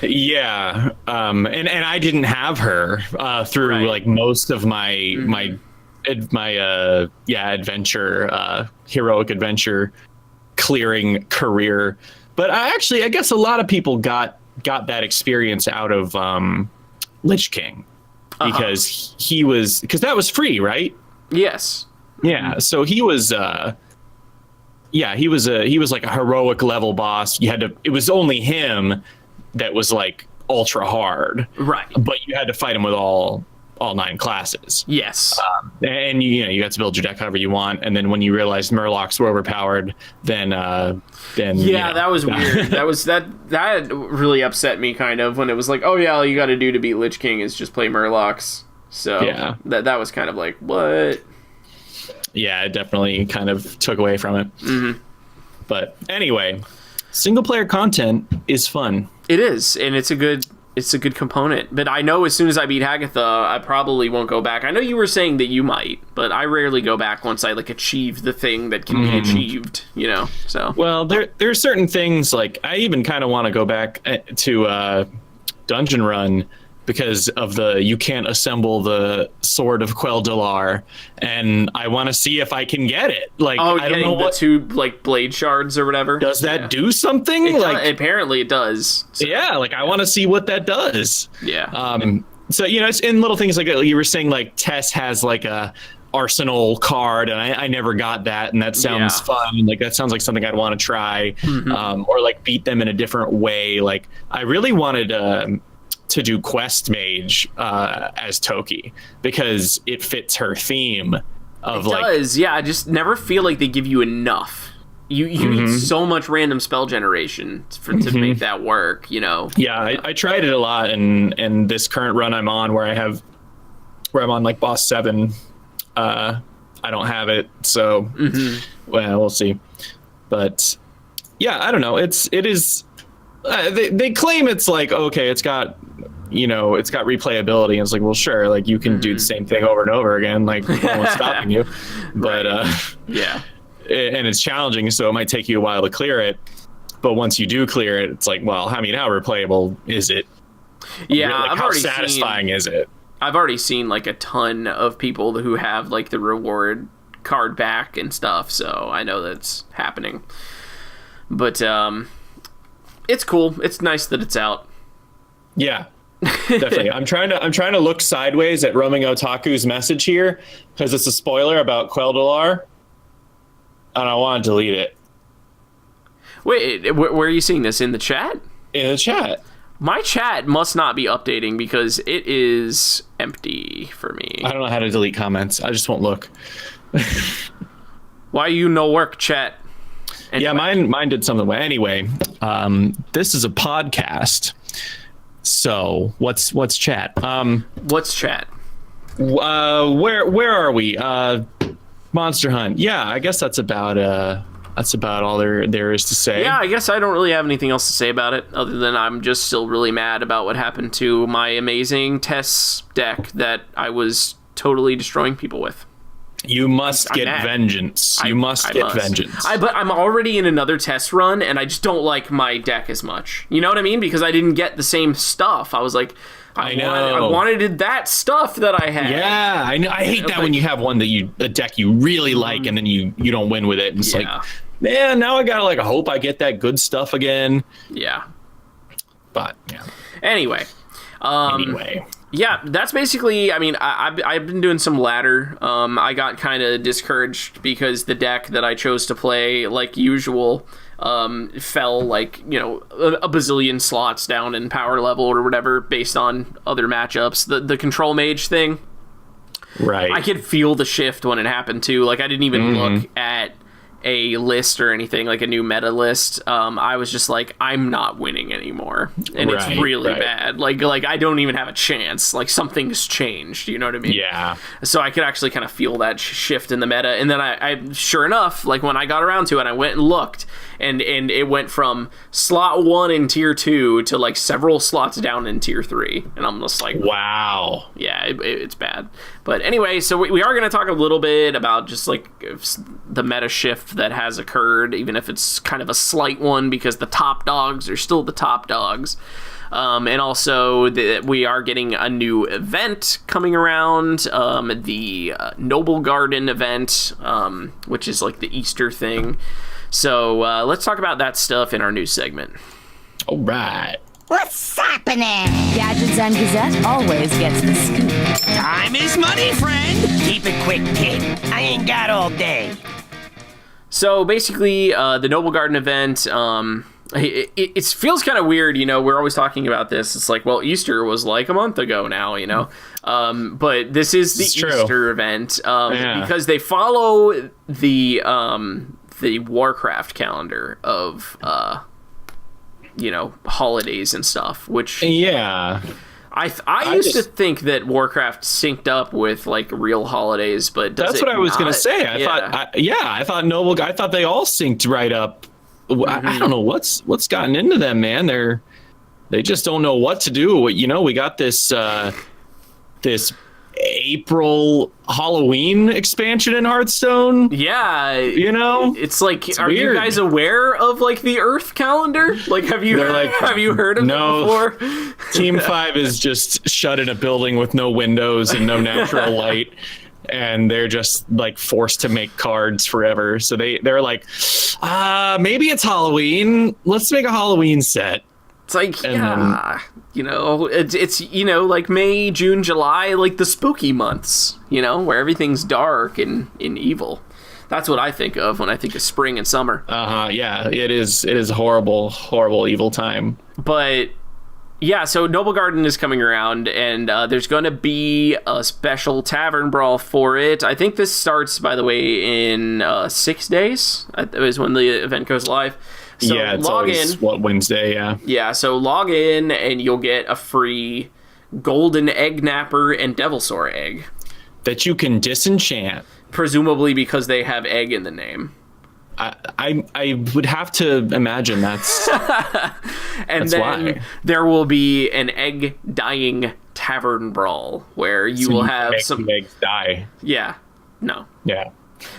C: yeah. And I didn't have her through like most of my adventure, heroic adventure clearing career. But I guess a lot of people got that experience out of Lich King because because that was free, right?
A: Yes.
C: Yeah. So he was he was like a heroic level boss. It was only him that was like ultra hard.
A: Right.
C: But you had to fight him with all 9 classes.
A: Yes.
C: And you got to build your deck however you want, and then when you realized Murlocs were overpowered, then
A: that was weird. that really upset me kind of when it was like, oh yeah, all you got to do to beat Lich King is just play Murlocs. So that was kind of like, what?
C: Yeah, it definitely kind of took away from it. But anyway, single player content is fun.
A: It is, and it's a good component. But I know as soon as I beat Hagatha, I probably won't go back. I know you were saying that you might, but I rarely go back once I like achieve the thing that can be achieved, you know. So
C: well, there are certain things like I even kind of want to go back to Dungeon Run because of you can't assemble the Sword of Quel'Dalar, and I want to see if I can get it. Like, I don't know what 2 like blade shards or whatever. Does that do something?
A: Apparently it does. So.
C: Yeah, like I want to see what that does.
A: Yeah.
C: So you know, it's in little things like you were saying. Like Tess has like a Arsenal card, and I never got that, and that sounds fun. Like that sounds like something I'd want to try, or like beat them in a different way. Like I really wanted to do Quest Mage as Toki because it fits her theme of
A: I just never feel like they give you enough. You need so much random spell generation to make that work, you know.
C: Yeah, I tried it a lot, and this current run I'm on where I'm on like boss 7, I don't have it, so well, we'll see. But yeah, I don't know. It is they claim it's like, okay, it's got replayability, and it's like, well, sure, like you can do the same thing over and over again, like no one's stopping you. But and it's challenging, so it might take you a while to clear it. But once you do clear it, it's like, well, I mean, how replayable is it?
A: Yeah,
C: Like,
A: I've
C: how
A: already
C: satisfying is it?
A: I've already seen like a ton of people who have like the reward card back and stuff, so I know that's happening. But it's cool. It's nice that it's out.
C: Yeah, definitely. I'm trying to look sideways at Roaming Otaku's message here because it's a spoiler about Quel'Dalar, and I want to delete it.
A: Wait, where are you seeing this? In the chat?
C: In the chat.
A: My chat must not be updating because it is empty for me.
C: I don't know how to delete comments. I just won't look.
A: Why you no work, chat? Anyway.
C: Yeah, mine did something. Anyway, this is a podcast. So what's chat?
A: What's chat?
C: Where are we? Monster Hunt. Yeah, I guess that's about all there is to say.
A: Yeah, I guess I don't really have anything else to say about it other than I'm just still really mad about what happened to my amazing Tess deck that I was totally destroying people with.
C: You must get vengeance. You must get vengeance.
A: But I'm already in another test run, and I just don't like my deck as much. You know what I mean? Because I didn't get the same stuff. I was like, I wanted that stuff that I had.
C: Yeah, I know. I hate that when you have a deck you really like, and then you don't win with it. And it's like, man, now I gotta hope I get that good stuff again.
A: Yeah.
C: But yeah.
A: Anyway. Yeah, that's basically, I mean, I've been doing some ladder. I got kind of discouraged because the deck that I chose to play, like usual, fell a bazillion slots down in power level or whatever based on other matchups. The control mage thing.
C: Right.
A: I could feel the shift when it happened too. Like, I didn't even look at a list or anything, like a new meta list. I was just like, I'm not winning anymore, and it's really bad. Like I don't even have a chance. Like, something's changed. You know what I mean?
C: Yeah.
A: So I could actually kind of feel that shift in the meta, and then I sure enough, like when I got around to it, I went and looked, and it went from slot 1 in tier 2 to like several slots down in tier 3, and I'm just like,
C: wow.
A: Yeah, it's bad. But anyway, so we are going to talk a little bit about just like the meta shift that has occurred, even if it's kind of a slight one, because the top dogs are still the top dogs. And also we are getting a new event coming around, the Noble Garden event, which is like the Easter thing. So let's talk about that stuff in our news segment.
C: All right.
B: What's happening?
D: Gadgets and Gazette always gets the scoop.
B: Time is money, friend. Keep it quick, kid. I ain't got all day.
A: So basically, the Noble Garden event, it feels kind of weird, we're always talking about this. It's like, well, Easter was like a month ago now, but this is the Easter event, because they follow the Warcraft calendar of, holidays and stuff, which I used to think that Warcraft synced up with like real holidays, but
C: that's what I was gonna say. I thought Noble. I thought they all synced right up. I don't know what's gotten into them, man. They just don't know what to do. We got this April Halloween expansion in Hearthstone.
A: Yeah, it's like,
C: it's
A: are
C: weird.
A: You guys aware of like the Earth calendar? Like, have you heard of it before?
C: Team 5 is just shut in a building with no windows and no natural light, and they're just like forced to make cards forever. So they're like, maybe it's Halloween. Let's make a Halloween set.
A: It's like, it's like May, June, July, like the spooky months, where everything's dark and evil. That's what I think of when I think of spring and summer.
C: Yeah, it is a horrible, horrible, evil time.
A: But yeah, so Noble Garden is coming around, and there's going to be a special tavern brawl for it. I think this starts, by the way, in 6 days. It was when the event goes live. So
C: yeah, it's
A: log
C: always,
A: in.
C: Wednesday, yeah.
A: Yeah, so log in, and you'll get a free golden egg napper and devilsaur egg.
C: That you can disenchant.
A: Presumably because they have egg in the name.
C: I would have to imagine that's
A: and
C: that's
A: then
C: why.
A: There will be an egg dying tavern brawl where you will have
C: eggs die.
A: Yeah. No.
C: Yeah.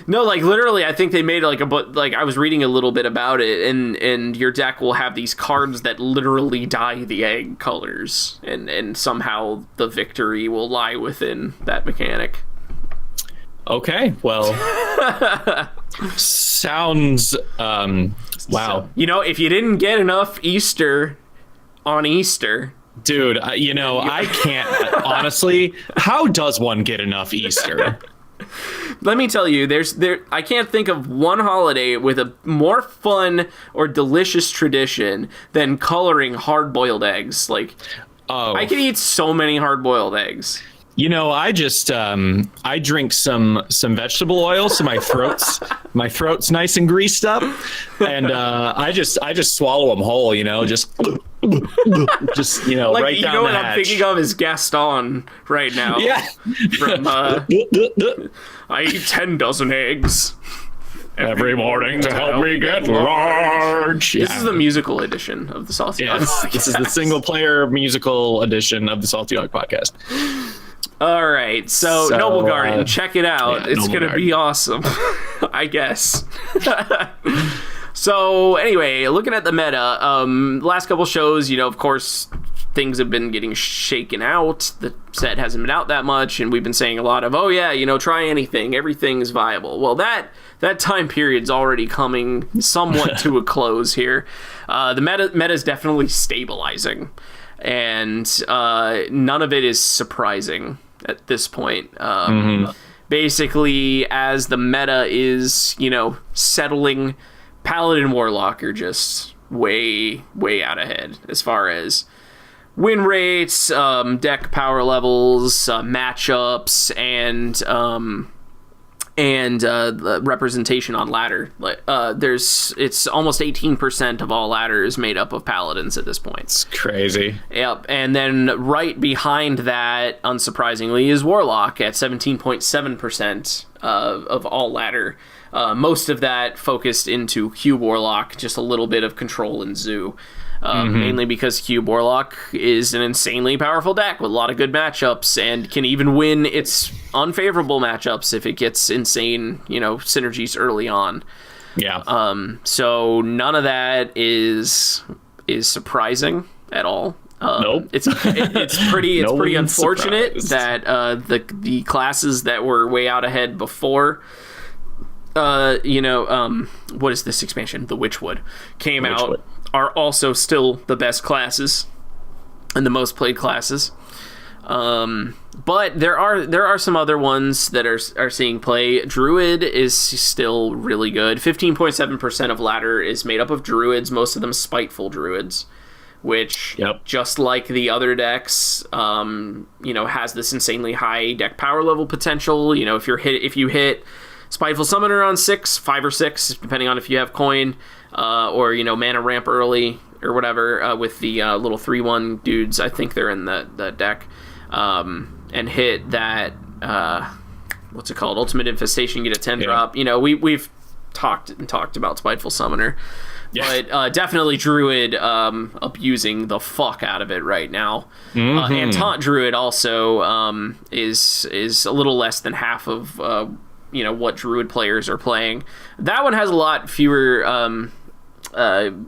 A: No, like literally, I think they made like I was reading a little bit about it, and your deck will have these cards that literally dye the egg colors, and somehow the victory will lie within that mechanic.
C: Okay, well, sounds wow.
A: So, if you didn't get enough Easter on Easter,
C: dude, I can't honestly. How does one get enough Easter?
A: Let me tell you, I can't think of one holiday with a more fun or delicious tradition than coloring hard-boiled eggs. Like, I can eat so many hard-boiled eggs.
C: I just I drink some vegetable oil, so my throat's nice and greased up, and I just swallow them whole. Just like, right down the
A: what
C: hatch.
A: I'm thinking of is Gaston right now.
C: Yeah.
A: From I eat 10 dozen eggs
C: every morning to help me get large.
A: This is the musical edition of the Salty Dog Podcast.
C: This is the single player musical edition of the Salty Dog Podcast.
A: All right, so Noble Garden, check it out. It's going to be awesome, I guess. So anyway, looking at the meta, last couple shows, of course, things have been getting shaken out. The set hasn't been out that much, and we've been saying a lot of, try anything. Everything's viable. Well, that time period's already coming somewhat to a close here. The meta is definitely stabilizing, and none of it is surprising at this point. Basically, as the meta is, settling, Paladin Warlock are just way out ahead as far as win rates, deck power levels, matchups, and the representation on ladder. It's almost 18% of all ladders made up of paladins at this point.
C: It's crazy.
A: Yep. And then right behind that, unsurprisingly, is Warlock at 17.7% of all ladder. Most of that focused into Cube Warlock, just a little bit of Control and Zoo. Mainly because Cube Warlock is an insanely powerful deck with a lot of good matchups and can even win its unfavorable matchups if it gets insane, synergies early on.
C: Yeah.
A: So none of that is surprising at all.
C: Nope.
A: It's pretty unfortunate
C: surprised.
A: that the classes that were way out ahead before what is this expansion? The Witchwood came out. Are also still the best classes and the most played classes. But there are some other ones that are seeing play. Druid is still really good. 15.7% of ladder is made up of druids, most of them spiteful druids, which just like the other decks, has this insanely high deck power level potential. If you hit Spiteful Summoner on 5 or 6, depending on if you have coin, or mana ramp early or whatever, with the little 3/1 dudes. I think they're in the deck, and hit that what's it called? Ultimate Infestation. Get a 10 drop. We've talked about Spiteful Summoner, but definitely Druid abusing the fuck out of it right now. And Taunt Druid also is a little less than half of what Druid players are playing. That one has a lot fewer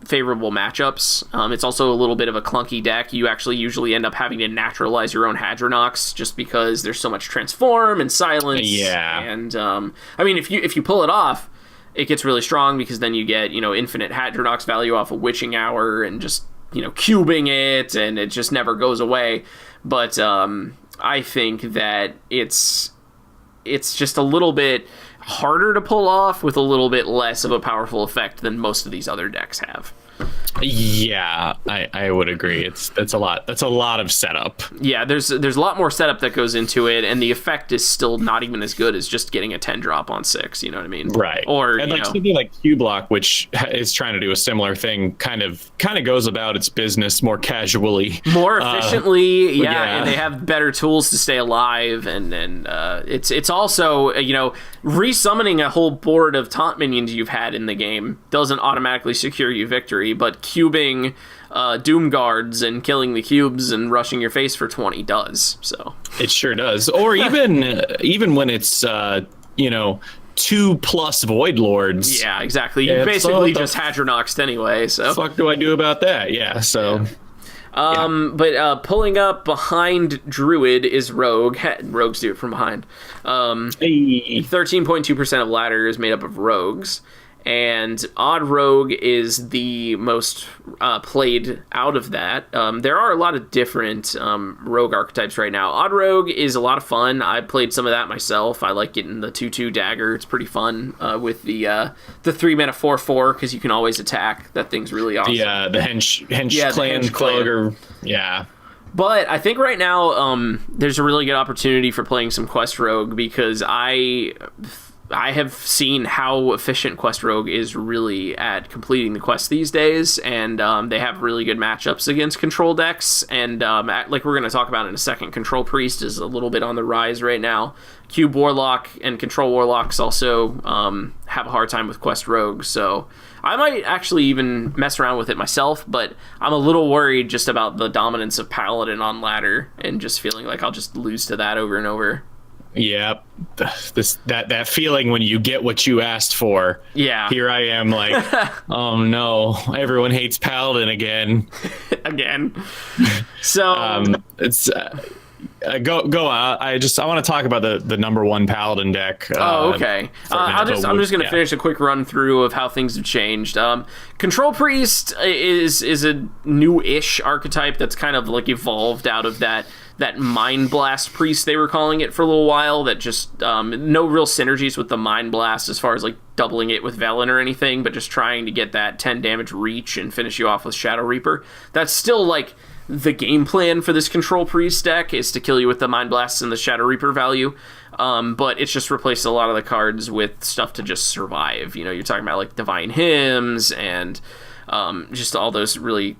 A: favorable matchups. It's also a little bit of a clunky deck. You actually usually end up having to naturalize your own Hadronox just because there's so much transform and silence.
C: Yeah.
A: And if you pull it off, it gets really strong because then you get infinite Hadronox value off of Witching Hour and just cubing it, and it just never goes away. But I think that it's just a little bit harder to pull off with a little bit less of a powerful effect than most of these other decks have.
C: Yeah, I would agree. That's a lot of setup.
A: Yeah, there's a lot more setup that goes into it, and the effect is still not even as good as just getting a 10 drop on 6. You know what I mean?
C: Right.
A: Or
C: and something like Q-Block, which is trying to do a similar thing, kind of goes about its business more casually,
A: more efficiently. And they have better tools to stay alive, and it's also resummoning a whole board of taunt minions you've had in the game doesn't automatically secure you victory, but cubing Doom Guards and killing the cubes and rushing your face for 20 does. So
C: it sure does. Or even when it's 2+ Void Lords.
A: Yeah, exactly. You basically just Hadronoxed anyway. So
C: fuck do I do about that? Yeah. So.
A: But pulling up behind Druid is Rogue. Rogues do it from behind. 13.2% of ladder is made up of rogues. And Odd Rogue is the most played out of that. There are a lot of different rogue archetypes right now. Odd Rogue is a lot of fun. I played some of that myself. I like getting the 2/2 dagger. It's pretty fun with the 3-mana 4/4 because you can always attack. That thing's really awesome.
C: The hench clan clogger. Yeah.
A: But I think right now there's a really good opportunity for playing some Quest Rogue because I have seen how efficient Quest Rogue is really at completing the quest these days, and they have really good matchups against control decks, and like we're going to talk about in a second, Control Priest is a little bit on the rise right now. Cube Warlock and Control Warlocks also have a hard time with Quest Rogue, so I might actually even mess around with it myself, but I'm a little worried just about the dominance of Paladin on ladder, and just feeling like I'll just lose to that over and over.
C: Yeah, that feeling when you get what you asked for.
A: Yeah.
C: Here I am, like, oh no, everyone hates Paladin again.
A: Again. So
C: it's go on. I want to talk about the number one Paladin deck.
A: Okay. I'm just going to finish a quick run through of how things have changed. Control Priest is a new-ish archetype that's kind of like evolved out of that Mind Blast Priest they were calling it for a little while, that just no real synergies with the Mind Blast as far as like doubling it with Velen or anything, but just trying to get that 10 damage reach and finish you off with Shadow Reaper. That's still like the game plan for this Control Priest deck, is to kill you with the Mind Blast and the Shadow Reaper value, but it's just replaced a lot of the cards with stuff to just survive. You know, you're talking about like Divine Hymns and just all those really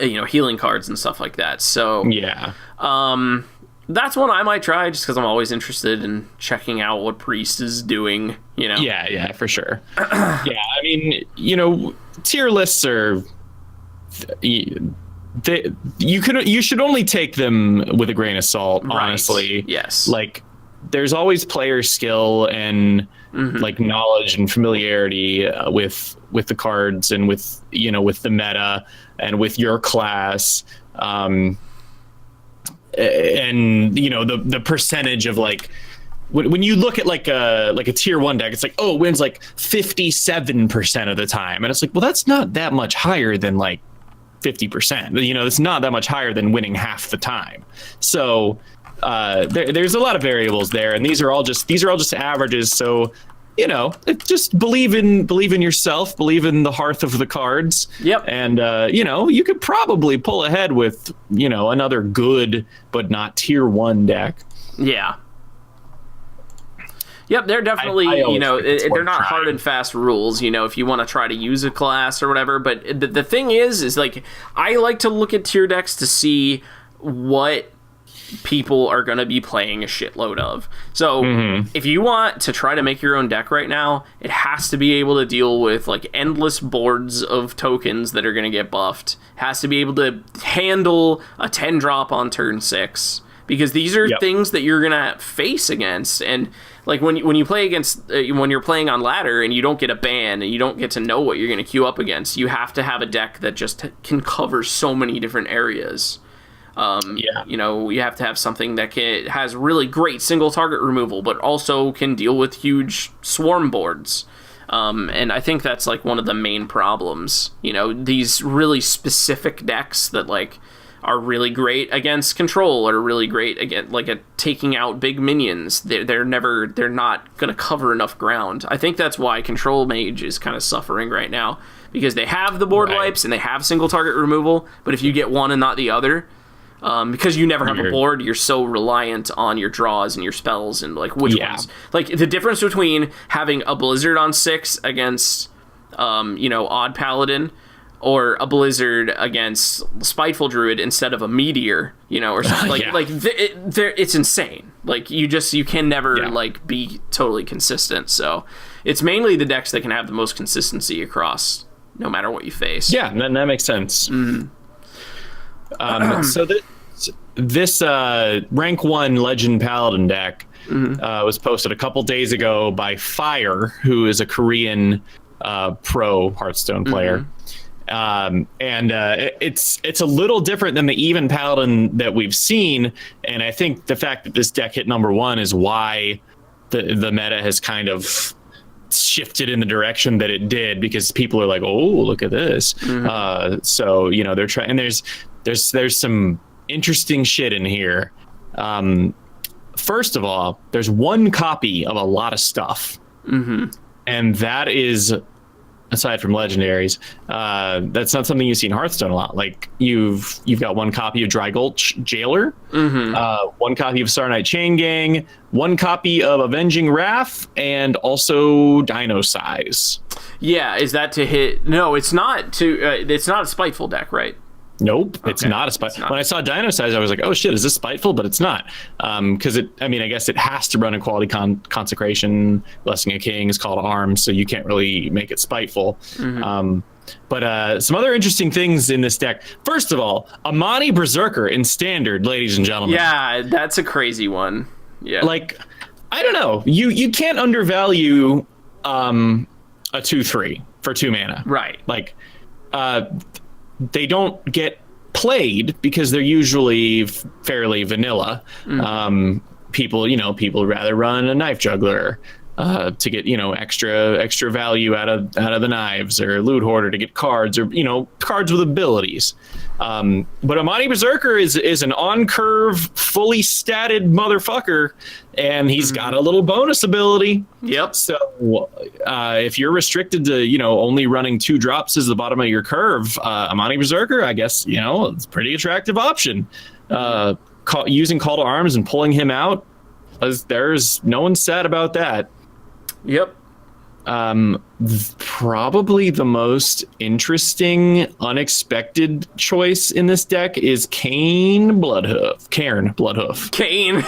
A: healing cards and stuff like that. So
C: yeah,
A: that's one I might try just because I'm always interested in checking out what Priest is doing.
C: Yeah, for sure. Yeah, I mean, tier lists are you should only take them with a grain of salt, honestly.
A: Right. Yes,
C: like there's always player skill and like knowledge and familiarity with the cards and with the meta and with your class, and the percentage of like when you look at like a tier 1 deck, it's like, oh, it wins like 57% of the time, and it's like, well, that's not that much higher than like 50%. It's not that much higher than winning half the time. So there's a lot of variables there, and these are all just averages. So just believe in yourself, believe in the hearth of the cards.
A: Yep.
C: And you could probably pull ahead with another good but not tier 1 deck.
A: Yeah. Yep, they're definitely, they're not hard and fast rules, if you want to try to use a class or whatever. But the thing is like, I like to look at tier decks to see what people are going to be playing a shitload of. So if you want to try to make your own deck right now, it has to be able to deal with like endless boards of tokens that are going to get buffed. It has to be able to handle a 10 drop on turn 6, because these are things that you're going to face against. And like when you play against when you're playing on ladder and you don't get a ban and you don't get to know what you're going to queue up against, you have to have a deck that just can cover so many different areas. You have to have something that has really great single target removal, but also can deal with huge swarm boards. And I think that's like one of the main problems. These really specific decks that like are really great against control or really great against like taking out big minions. They're not going to cover enough ground. I think that's why Control Mage is kind of suffering right now, because they have the board wipes and they have single target removal, but if you get one and not the other, because you never have a board, you're so reliant on your draws and your spells and like which ones. Like the difference between having a Blizzard on 6 against Odd Paladin, or a Blizzard against Spiteful Druid instead of a Meteor, or something it's insane. Like you can never like be totally consistent. So it's mainly the decks that can have the most consistency across no matter what you face.
C: Yeah, that makes sense. So this rank 1 Legend Paladin deck was posted a couple days ago by Fire, who is a Korean pro Hearthstone player. It's a little different than the even Paladin that we've seen, and I think the fact that this deck hit number 1 is why the meta has kind of shifted in the direction that it did, because people are like, oh, look at this. So they're trying, and there's some interesting shit in here. First of all, there's one copy of a lot of stuff, and that is, aside from legendaries, that's not something you see in Hearthstone a lot. Like you've got one copy of Dry Gulch Jailer, one copy of Star Knight Chain Gang, one copy of Avenging Wrath, and also Dino Size.
A: Yeah, is that to hit? No, it's not to. It's not a spiteful deck, right?
C: Nope, it's not a spiteful. When I saw Dino Size, I was like, oh shit, is this spiteful? But it's not. Because I guess it has to run in Quality Consecration, Blessing of Kings, Call to Arms, so you can't really make it spiteful. But some other interesting things in this deck. First of all, Amani Berserker in Standard, ladies and gentlemen.
A: Yeah, that's a crazy one. Yeah.
C: Like, I don't know. You can't undervalue a 2/3 for 2 mana.
A: Right.
C: Like, they don't get played because they're usually fairly vanilla. People rather run a Knife Juggler to get extra value out of the knives, or Loot Hoarder to get cards, or cards with abilities. But Amani Berserker is an on curve, fully statted motherfucker, and he's got a little bonus ability.
A: Yep.
C: So if you're restricted to only running 2 drops as the bottom of your curve, Amani Berserker, I guess it's a pretty attractive option. Using Call to Arms and pulling him out, there's no one sad about that.
A: Yep.
C: Probably the most interesting, unexpected choice in this deck is Cain Bloodhoof. Cairn Bloodhoof.
A: Cain.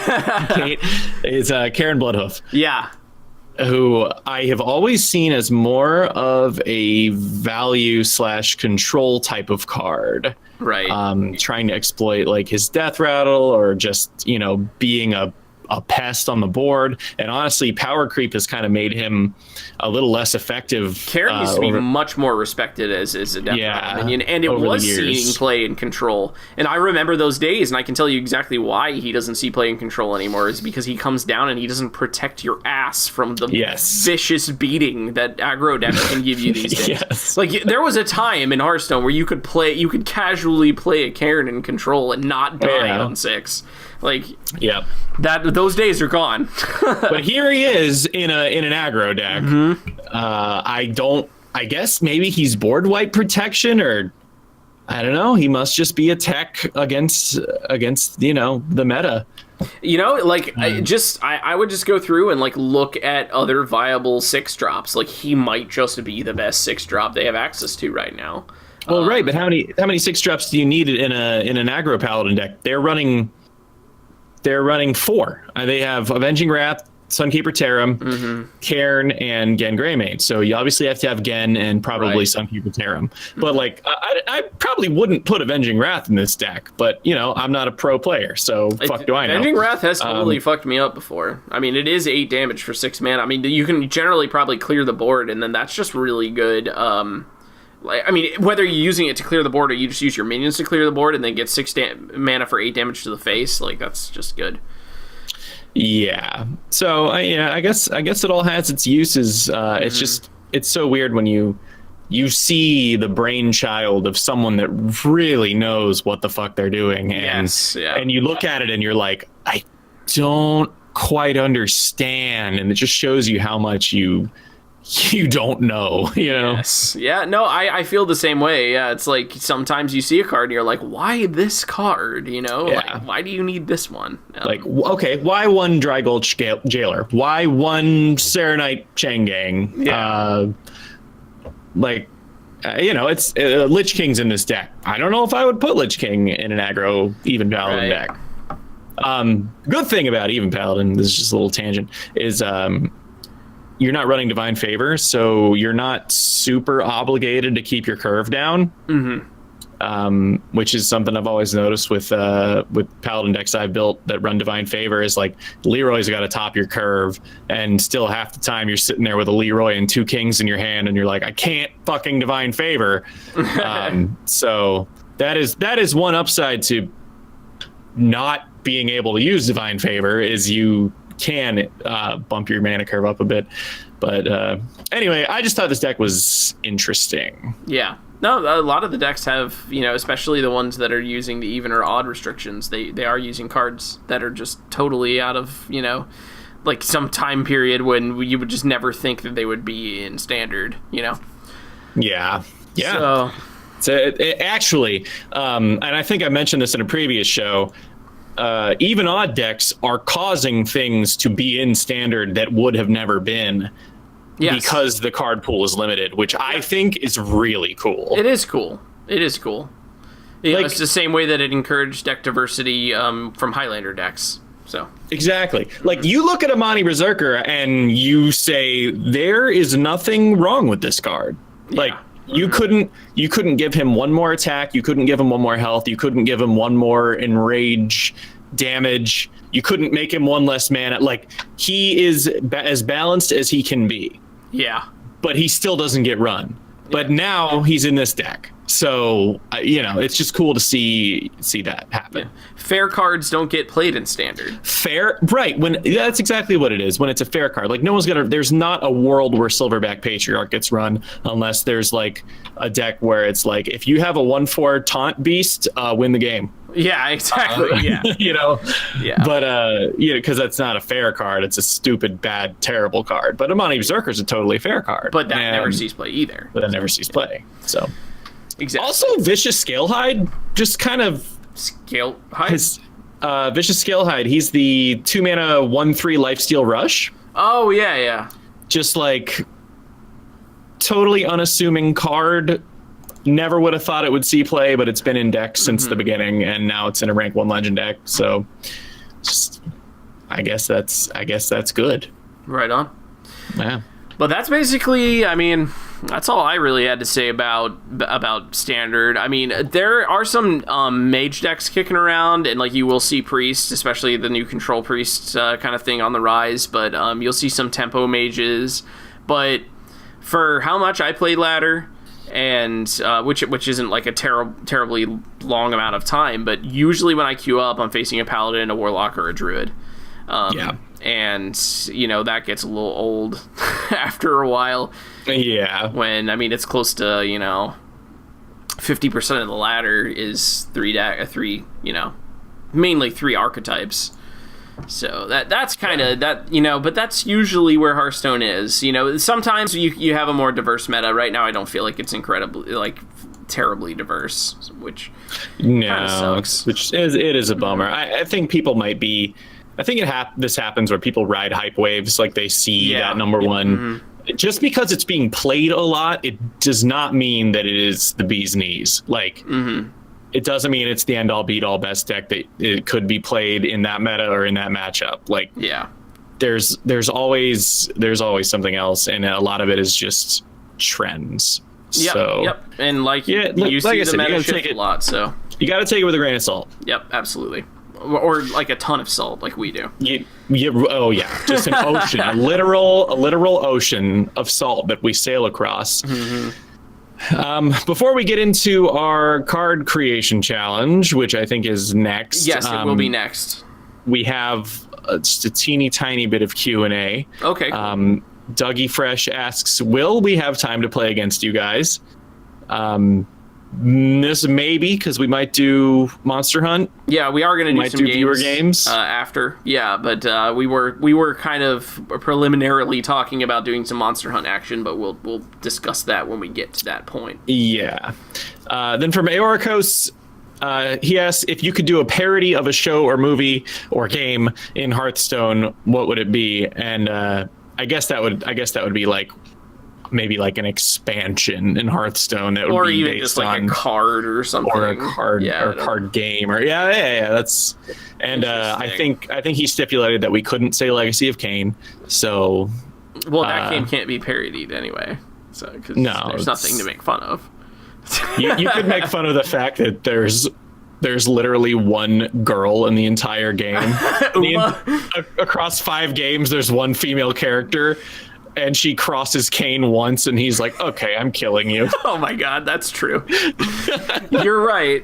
C: Cain is Cairn Bloodhoof.
A: Yeah.
C: Who I have always seen as more of a value / control type of card.
A: Right.
C: Trying to exploit like his Death Rattle, or just, being a pest on the board. And honestly, power creep has kind of made him a little less effective.
A: Cairn used to be much more respected as a Death Rattle minion, and it was seeing play in control. And I remember those days, and I can tell you exactly why he doesn't see play in control anymore, is because he comes down and he doesn't protect your ass from the vicious beating that aggro decks can give you these days. Like, there was a time in Hearthstone where you could casually play a Cairn in control and not die on 6. Like, those days are gone.
C: But here he is in an aggro deck. I guess maybe he's board wipe protection, or I don't know. He must just be a tech against the meta.
A: I would just go through and look at other viable 6-drops. Like, he might just be the best 6-drop they have access to right now.
C: Well, right, but how many 6-drops do you need in an aggro paladin deck? They're running 4. They have Avenging Wrath, Sunkeeper Tarim, Cairn, and Gen Greymane. So you obviously have to have Gen and probably Sunkeeper Tarim. But I probably wouldn't put Avenging Wrath in this deck. But I'm not a pro player, so fuck do I know.
A: Avenging Wrath has totally fucked me up before. I mean, it is 8 damage for 6 mana. I mean, you can generally probably clear the board, and then that's just really good. Whether you're using it to clear the board or you just use your minions to clear the board and then get 6 mana for 8 damage to the face, that's just good.
C: Yeah. So I guess it all has its uses. It's so weird when you see the brainchild of someone that really knows what the fuck they're doing, and you look at it and you're like, I don't quite understand, and it just shows you how much you don't know,
A: Yes. Yeah, no, I feel the same way. Yeah, it's like sometimes you see a card and you're like, why this card? Why do you need this one?
C: Why one Dry Gulch Jailer? Why one Serenite Chain Gang?
A: Yeah.
C: It's Lich King's in this deck. I don't know if I would put Lich King in an aggro even paladin deck. Good thing about even paladin, this is just a little tangent, is you're not running Divine Favor, so you're not super obligated to keep your curve down. which is something I've always noticed with Paladin decks I've built that run Divine Favor is like Leroy's got to top your curve, and still half the time you're sitting there with a Leroy and 2 kings in your hand, and you're like, I can't fucking Divine Favor. So that is one upside to not being able to use Divine Favor, is you can bump your mana curve up a bit. But anyway, I just thought this deck was interesting.
A: Yeah. No, a lot of the decks have, especially the ones that are using the even or odd restrictions, they are using cards that are just totally out of, like some time period when you would just never think that they would be in standard,
C: Yeah. So actually, and I think I mentioned this in a previous show, even odd decks are causing things to be in standard that would have never been. Yes. Because the card pool is limited, which I think is really cool.
A: It is cool. It's the same way that it encouraged deck diversity from Highlander decks. So
C: exactly. Like, you look at Amani Berserker and you say there is nothing wrong with this card. Like, you couldn't give him one more attack, you couldn't give him one more health, you couldn't give him one more enrage damage, you couldn't make him one less mana. Like, he is as balanced as he can be.
A: Yeah.
C: But he still doesn't get run. But now he's in this deck. So, it's just cool to see that happen.
A: Yeah. Fair cards don't get played in standard.
C: Fair, right. That's exactly what it is. When it's a fair card. Like, there's not a world where Silverback Patriarch gets run unless there's like a deck where it's like, if you have a 1/4 taunt beast, win the game.
A: Yeah, exactly. Yeah.
C: Yeah. But because that's not a fair card, it's a stupid, bad, terrible card. But Amani Berserker is a totally fair card.
A: But that never sees play either.
C: But that never sees play. So
A: exactly.
C: Also, Vicious Scalehide, just kind of
A: Scalehide.
C: Vicious Scalehide. He's the 2 mana 1/3 lifesteal rush.
A: Oh yeah.
C: Just like totally unassuming card. Never would have thought it would see play, but it's been in decks since the beginning, and now it's in a rank 1 legend deck. So, I guess that's good.
A: Right on.
C: Yeah.
A: But that's basically, that's all I really had to say about standard. There are some mage decks kicking around, and like you will see priest, especially the new control priest kind of thing on the rise. But you'll see some tempo mages. But for how much I played ladder, and which isn't like a terribly long amount of time, but usually when I queue up, I'm facing a paladin, a warlock, or a druid. And that gets a little old after a while.
C: Yeah.
A: When it's close to 50% of the ladder is mainly 3 archetypes. So that's kind of that, but that's usually where Hearthstone is. Sometimes you have a more diverse meta. Right now, I don't feel like it's incredibly terribly diverse, which kind of sucks.
C: Which is a bummer. I think people might be. I think this happens where people ride hype waves, like they see that number one. Mm-hmm. Just because it's being played a lot, it does not mean that it is the bee's knees. Like. Mm-hmm. It doesn't mean it's the end-all, beat-all best deck that it could be played in that meta or in that matchup. Like, there's always something else, and a lot of it is just trends.
A: Yep. And you see the meta shift a lot, so
C: you got to take it with a grain of salt.
A: Yep, absolutely. Or like a ton of salt, like we do.
C: Just an ocean, a literal ocean of salt that we sail across. Mm-hmm. Before we get into our card creation challenge, which I think is next.
A: Yes, it will be next.
C: We have just a teeny tiny bit of Q&A.
A: Okay. Cool.
C: Dougie Fresh asks, will we have time to play against you guys? This maybe, because we might do Monster Hunt.
A: Yeah, we are going to do some
C: viewer games
A: after. Yeah, but we were kind of preliminarily talking about doing some Monster Hunt action, but we'll discuss that when we get to that point.
C: Yeah. Then from Aoricos, he asks if you could do a parody of a show or movie or game in Hearthstone, what would it be? And I guess that would be like. Maybe like an expansion in Hearthstone that would
A: or
C: be
A: even
C: based
A: just like
C: on
A: a card or something,
C: or a card game, or that's. And I think he stipulated that we couldn't say Legacy of Cain, so.
A: Well, that game can't be parodied anyway, so because there's nothing to make fun of.
C: You could make fun of the fact that there's literally one girl in the entire game. Across 5 games, there's one female character, and she crosses Cain once, and he's like, okay, I'm killing you.
A: Oh my god, that's true. You're right.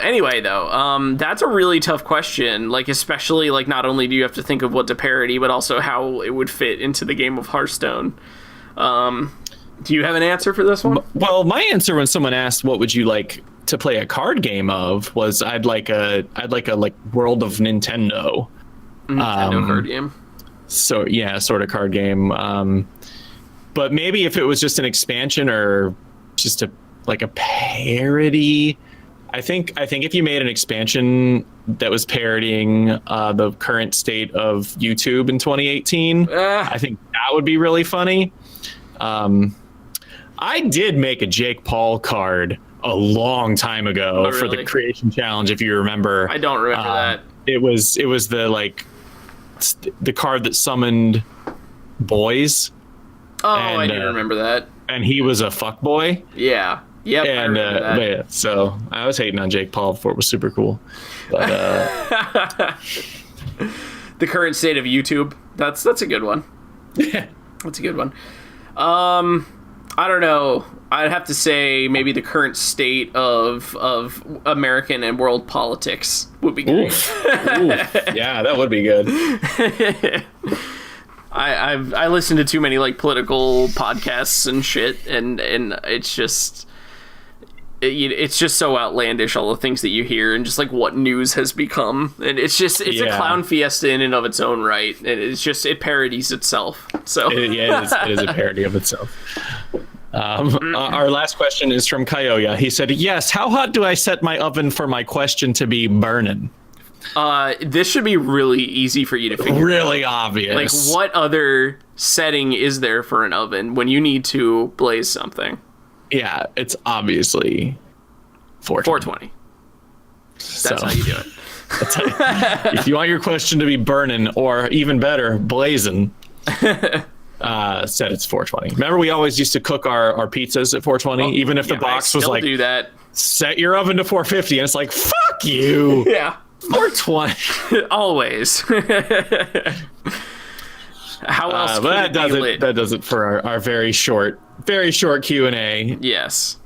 A: Anyway, though, that's a really tough question. Like, especially, like, not only do you have to think of what to parody, but also how it would fit into the game of Hearthstone. Do you have an answer for this one?
C: Well, my answer when someone asked what would you like to play a card game of was I'd like a World of Nintendo.
A: Nintendo card game.
C: So yeah, sort of card game. But maybe if it was just an expansion or just a parody. I think if you made an expansion that was parodying the current state of YouTube in 2018, I think that would be really funny. I did make a Jake Paul card a long time ago for the Creation Challenge, if you remember.
A: I don't remember that.
C: It was the card that summoned boys.
A: Oh, I do remember that.
C: And he was a fuckboy.
A: Yeah. Yep.
C: And yeah, so I was hating on Jake Paul before it was super cool. But
A: the current state of YouTube. That's a good one.
C: Yeah.
A: That's a good one. I don't know. I'd have to say maybe the current state of American and world politics would be great.
C: Oof. Yeah, that would be good.
A: I listen to too many like political podcasts and shit, and it's just so outlandish, all the things that you hear and just like what news has become, and it's a clown fiesta in and of its own right, and it parodies itself. So
C: it is a parody of itself. Our last question is from Kayoya. He said, yes, how hot do I set my oven for my question to be burning?
A: This should be really easy for you to figure out.
C: Really obvious.
A: Like, what other setting is there for an oven when you need to blaze something?
C: Yeah, it's obviously 420.
A: That's how you do it.
C: If you want your question to be burning, or even better, blazing, set it's 420. Remember, we always used to cook our pizzas at 420, even if the box was like,
A: do that.
C: Set your oven to 450, and it's like, fuck you.
A: Yeah.
C: 420.
A: Always. How else could it be lit?
C: That does it for our very short Q&A.
A: Yes.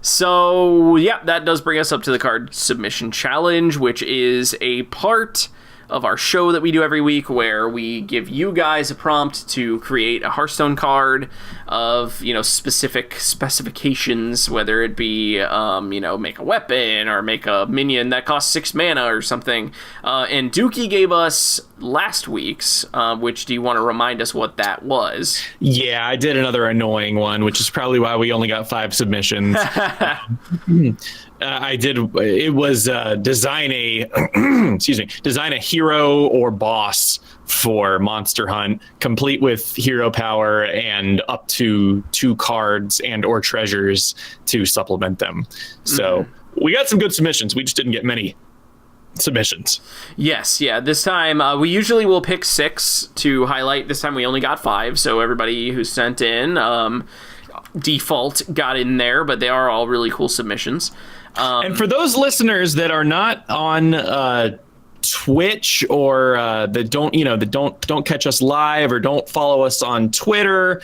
A: So, yeah, that does bring us up to the card submission challenge, which is a part of our show that we do every week where we give you guys a prompt to create a Hearthstone card of, specific specifications, whether it be, make a weapon or make a minion that costs 6 mana or something. And Dookie gave us last week's, which do you want to remind us what that was?
C: Yeah, I did another annoying one, which is probably why we only got 5 submissions. It was design a hero or boss for Monster Hunt, complete with hero power and up to 2 cards and or treasures to supplement them. So we got some good submissions. We just didn't get many submissions.
A: Yes, yeah. This time we usually will pick 6 to highlight. This time we only got 5, so everybody who sent in default got in there, but they are all really cool submissions.
C: And for those listeners that are not on Twitch or that don't catch us live or don't follow us on Twitter,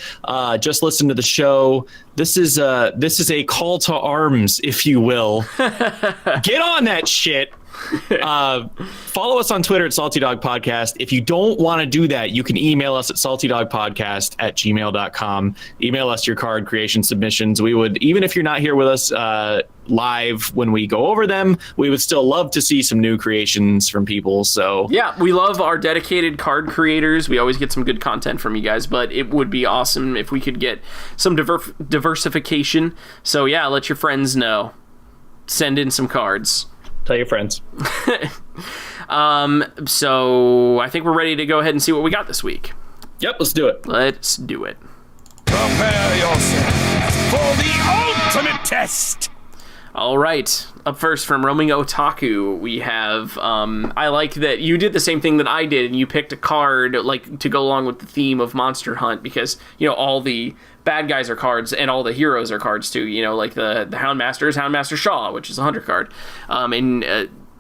C: just listen to the show. This is a call to arms, if you will. Get on that shit. Follow us on Twitter at Salty Dog Podcast. If you don't want to do that, you can email us at saltydogpodcast@gmail.com. Email us your card creation submissions. We would, even if you're not here with us live when we go over them, we would still love to see some new creations from people. So
A: yeah, we love our dedicated card creators. We always get some good content from you guys, but it would be awesome if we could get some diversification. So yeah, let your friends know. Send in some cards.
C: Tell your friends.
A: So I think we're ready to go ahead and see what we got this week.
C: Yep, let's do it.
A: Let's do it.
B: Prepare yourself for the ultimate test.
A: All right. Up first from Roaming Otaku, we have, I like that you did the same thing that I did, and you picked a card, like, to go along with the theme of Monster Hunt, because, you know, all the bad guys are cards, and all the heroes are cards, too. You know, like the Houndmaster is Houndmaster Shaw, which is a hunter card.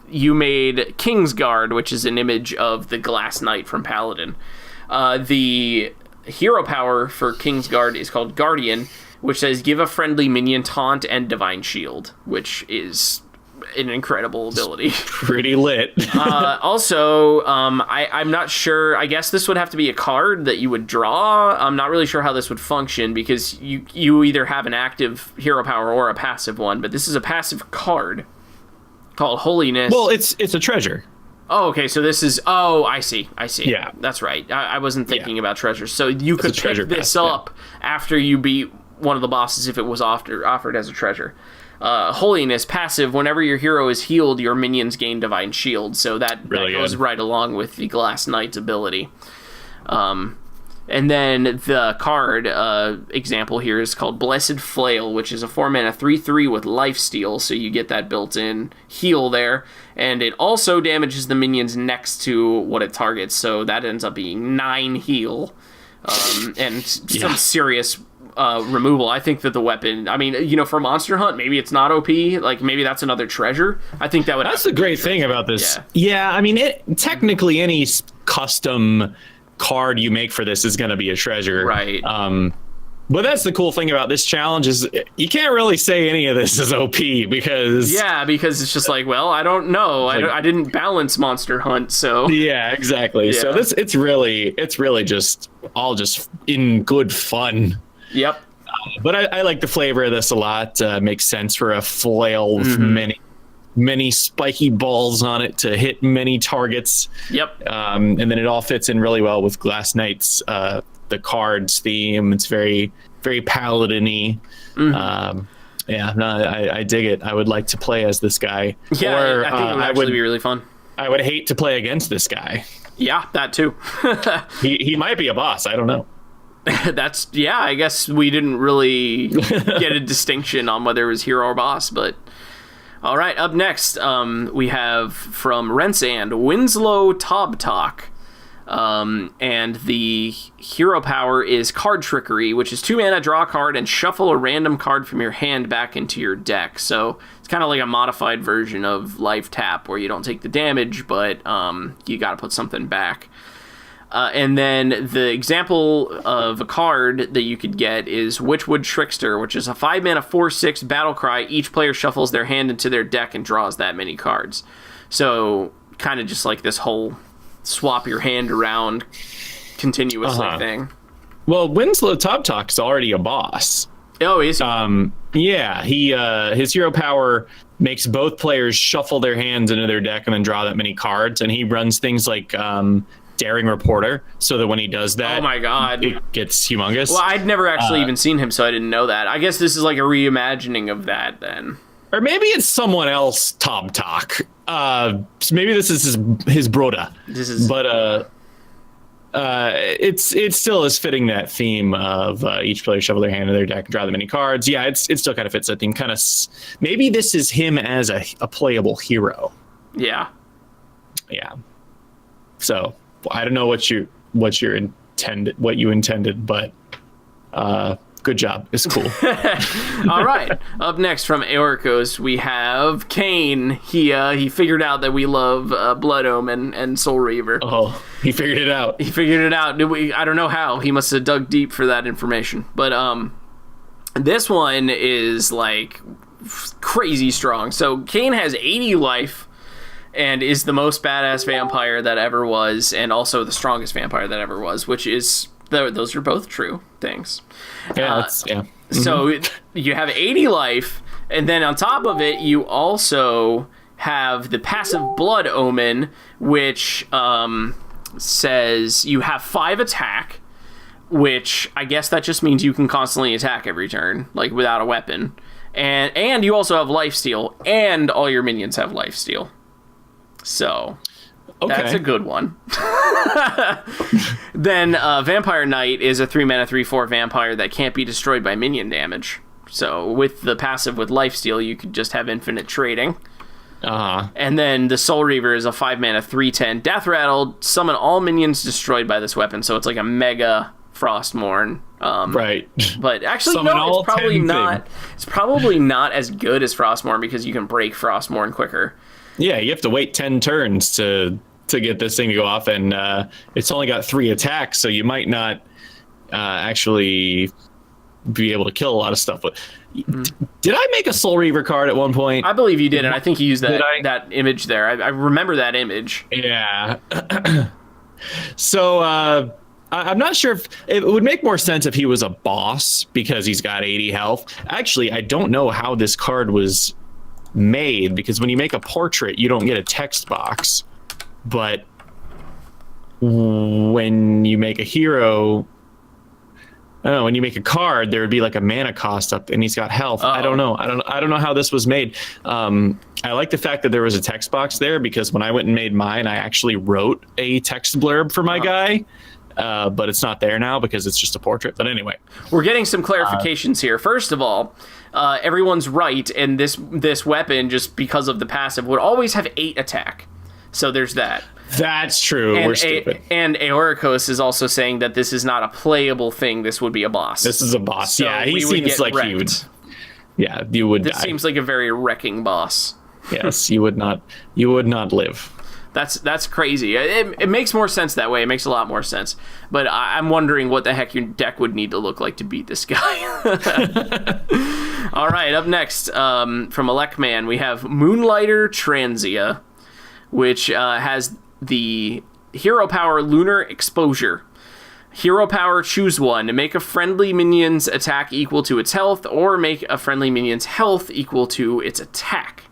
A: You made Kingsguard, which is an image of the Glass Knight from Paladin. The hero power for Kingsguard is called Guardian, which says give a friendly minion taunt and divine shield, which is an incredible ability.
C: Pretty lit.
A: Also, I'm not sure. I guess this would have to be a card that you would draw. I'm not really sure how this would function, because you either have an active hero power or a passive one, but this is a passive card called Holiness.
C: Well, it's a treasure.
A: Oh, okay, so this is... Oh, I see.
C: Yeah.
A: That's right. I wasn't thinking about treasures. So you could pick this
C: pass,
A: up after you beat one of the bosses if it was offered as a treasure. Holiness, passive. Whenever your hero is healed, your minions gain divine shield. So that goes right along with the Glass Knight's ability. And then the card example here is called Blessed Flail, which is a 4-mana 3/3 with lifesteal, so you get that built-in heal there. And it also damages the minions next to what it targets, so that ends up being 9 heal. And some serious removal. I think that the weapon, I mean, you know, for Monster Hunt, maybe it's not OP, like maybe that's another treasure. I think that would...
C: That's the great thing about this. Yeah, I mean, technically any custom card you make for this is going to be a treasure.
A: Right.
C: But that's the cool thing about this challenge is you can't really say any of this is OP because...
A: Yeah, because it's just like, well, I don't know. I didn't balance Monster Hunt, so...
C: Yeah, exactly. Yeah. So it's really just all just in good fun.
A: Yep.
C: But I like the flavor of this a lot. Makes sense for a flail with many spiky balls on it to hit many targets.
A: Yep.
C: And then it all fits in really well with Glass Knight's the cards theme. It's very, very paladin-y. I dig it. I would like to play as this guy.
A: Yeah,
C: or,
A: I think it would actually be really fun.
C: I would hate to play against this guy.
A: Yeah, that too.
C: He might be a boss. I don't know.
A: I guess we didn't really get a distinction on whether it was hero or boss, but all right, up next we have from Rensand Winslow Tobtalk, and the hero power is Card Trickery, which is 2 mana, draw a card and shuffle a random card from your hand back into your deck. So it's kind of like a modified version of Life Tap, where you don't take the damage, but you got to put something back. And then the example of a card that you could get is Witchwood Trickster, which is a 5-mana 4/6 battle cry. Each player shuffles their hand into their deck and draws that many cards. So kind of just like this whole swap your hand around continuously thing.
C: Well, Winslow Tobtalk is already a boss.
A: Oh, is he?
C: Yeah, his hero power makes both players shuffle their hands into their deck and then draw that many cards, and he runs things like Daring Reporter, so that when he does that,
A: oh my god,
C: it gets humongous.
A: Well, I'd never actually even seen him, so I didn't know that. I guess this is like a reimagining of that then.
C: Or maybe it's someone else, Tobtalk. So maybe this is his brother. But it's still is fitting that theme of each player shovel their hand in their deck and draw the many cards. Yeah, it still kind of fits that theme. Kind of maybe this is him as a playable hero.
A: Yeah.
C: So I don't know what you intended, but good job. It's cool.
A: All right. Up next from Aorcos, we have Cain. He figured out that we love Blood Omen and Soul Reaver.
C: Oh, he figured it out.
A: I don't know how. He must have dug deep for that information. But this one is like crazy strong. So Cain has 80 life and is the most badass vampire that ever was, and also the strongest vampire that ever was, which is... Those are both true things.
C: Yeah,
A: So you have 80 life, and then on top of it, you also have the passive Blood Omen, which says you have 5 attack, which I guess that just means you can constantly attack every turn, like without a weapon. And you also have lifesteal, and all your minions have lifesteal. So... Okay. That's a good one. Then Vampire Knight is a 3-mana 3/4 vampire that can't be destroyed by minion damage. So with the passive with lifesteal, you could just have infinite trading.
C: Uh-huh.
A: And then the Soul Reaver is a 5-mana 3/10 Death Rattle. Summon all minions destroyed by this weapon. So it's like a mega Frostmourne.
C: Right.
A: But actually,
C: Summon
A: no,
C: all
A: it's probably
C: 10
A: not. It's probably not as good as Frostmourne because you can break Frostmourne quicker.
C: Yeah, you have to wait 10 turns to get this thing to go off, and it's only got 3 attacks, so you might not actually be able to kill a lot of stuff. But did I make a Soul Reaver card at one point?
A: I believe you did, and I think you used that image there. I remember that image.
C: Yeah. So I'm not sure if it would make more sense if he was a boss because he's got 80 health. Actually, I don't know how this card was made, because when you make a portrait, you don't get a text box. But when you make a hero, I don't know, when you make a card, there would be like a mana cost up, and he's got health.
A: Uh-oh.
C: I don't know. I don't know how this was made. I like the fact that there was a text box there, because when I went and made mine, I actually wrote a text blurb for my guy. But it's not there now because it's just a portrait. But anyway,
A: we're getting some clarifications here. First of all, everyone's right, and this weapon, just because of the passive, would always have 8 attack. So there's that.
C: That's true.
A: And
C: we're stupid.
A: And Aoricos is also saying that this is not a playable thing. This would be a boss.
C: This is a boss.
A: So
C: yeah, he
A: we would
C: seems
A: get
C: like
A: wrecked.
C: he would. Yeah, you would
A: This
C: die.
A: seems like a very wrecking boss.
C: Yes, you would not. You would not live.
A: That's crazy. It makes more sense that way. It makes a lot more sense. But I'm wondering what the heck your deck would need to look like to beat this guy. All right, up next, from Elecman, we have Moonlighter Transia, which has the hero power Lunar Exposure. Hero power, choose one. Make a friendly minion's attack equal to its health, or make a friendly minion's health equal to its attack.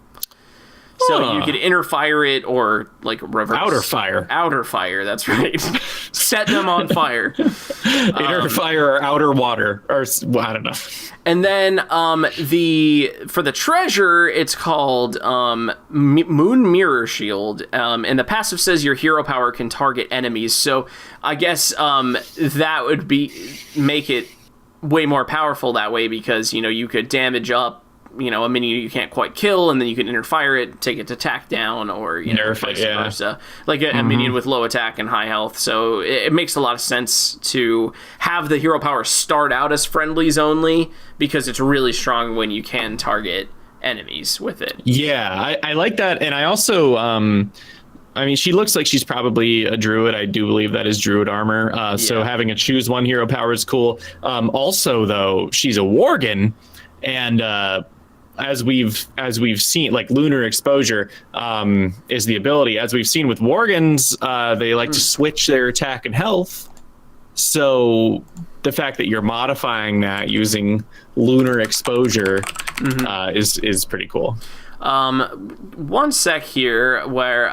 A: So you could inner fire it, or like reverse.
C: Outer fire.
A: Outer fire, that's right. Set them on fire.
C: Inner fire or outer water, or well, I don't know.
A: And then for the treasure, it's called Moon Mirror Shield, and the passive says your hero power can target enemies. So I guess that would make it way more powerful that way, because you could damage up a minion you can't quite kill, and then you can inner fire it, take its attack down, or vice versa. Like a minion with low attack and high health. So it makes a lot of sense to have the hero power start out as friendlies only, because it's really strong when you can target enemies with it.
C: Yeah, I like that, and I also. I mean, she looks like she's probably a druid. I do believe that is druid armor. So having a choose one hero power is cool. Also, though, she's a worgen, and as we've seen, like Lunar Exposure is the ability. As we've seen with worgens, they like to switch their attack and health. So the fact that you're modifying that using Lunar Exposure is pretty cool.
A: One sec here, where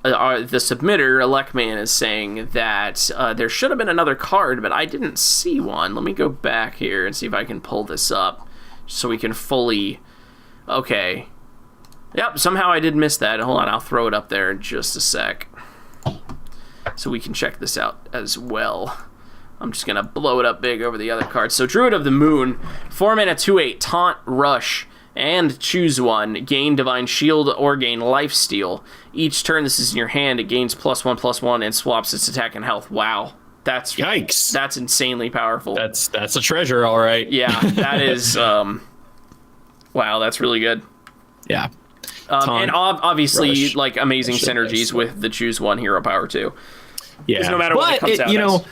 A: the submitter, Elecman, is saying that there should have been another card, but I didn't see one. Let me go back here and see if I can pull this up so we can fully... Okay. Yep, somehow I did miss that. Hold on, I'll throw it up there in just a sec, so we can check this out as well. I'm just going to blow it up big over the other cards. So Druid of the Moon, 4-mana 2/8, Taunt, Rush, and choose one. Gain Divine Shield or gain Lifesteal. Each turn this is in your hand, it gains +1/+1 and swaps its attack and health. Wow. That's
C: Yikes.
A: That's insanely powerful.
C: That's a treasure, all right.
A: Yeah, that is wow, that's really good.
C: Yeah.
A: And obviously,
C: Rush.
A: like, amazing
C: Rush,
A: synergies with the choose one hero power too.
C: Yeah.
A: No matter what it comes out as.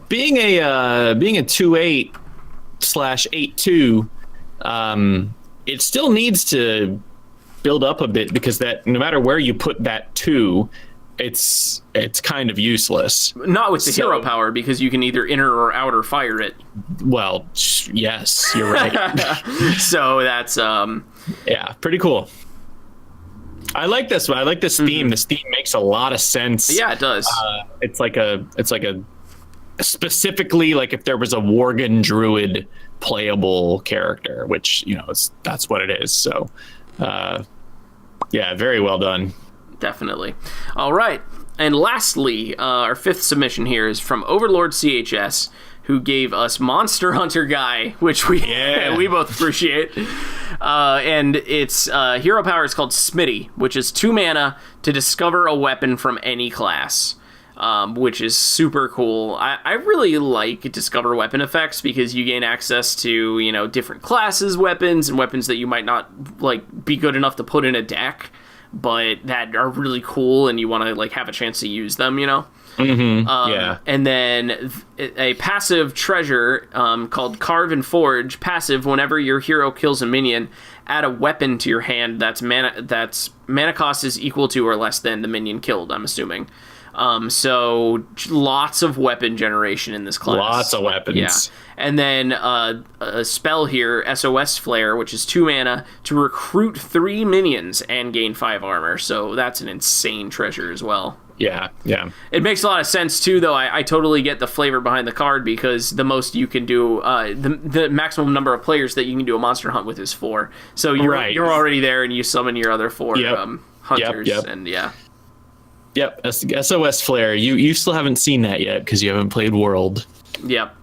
C: being a 2/8 /8/2, it still needs to build up a bit, because that no matter where you put that 2, it's kind of useless.
A: Not with the hero power, because you can either inner or outer fire it.
C: Well, yes, you're right.
A: So that's
C: yeah, pretty cool. I like this one. I like this theme. This theme makes a lot of sense.
A: Yeah, it does.
C: It's like a specifically, like if there was a worgen druid playable character, which that's what it is. So yeah, very well done.
A: Definitely. All right. And lastly, our fifth submission here is from Overlord CHS. who gave us Monster Hunter Guy, which we both appreciate. And its hero power is called Smitty, which is 2 mana to discover a weapon from any class. Which is super cool. I really like discover weapon effects because you gain access to, you know, different classes, weapons, and weapons that you might not like be good enough to put in a deck, but that are really cool and you want to like have a chance to use them, you know?
C: Yeah.
A: And then a passive treasure called Carve and Forge. Passive, whenever your hero kills a minion, add a weapon to your hand that's mana cost is equal to or less than the minion killed, I'm assuming. So lots of weapon generation in this class.
C: Lots of weapons.
A: Yeah. And then a spell here, SOS Flare, which is 2 mana to recruit 3 minions and gain 5 armor. So that's an insane treasure as well.
C: Yeah.
A: It makes a lot of sense too, though. I totally get the flavor behind the card because the most you can do, the maximum number of players that you can do a monster hunt with is 4. So you're already there, and you summon your other 4 hunters, and yeah.
C: Yep, SOS Flare. You still haven't seen that yet because you haven't played World.
A: Yep.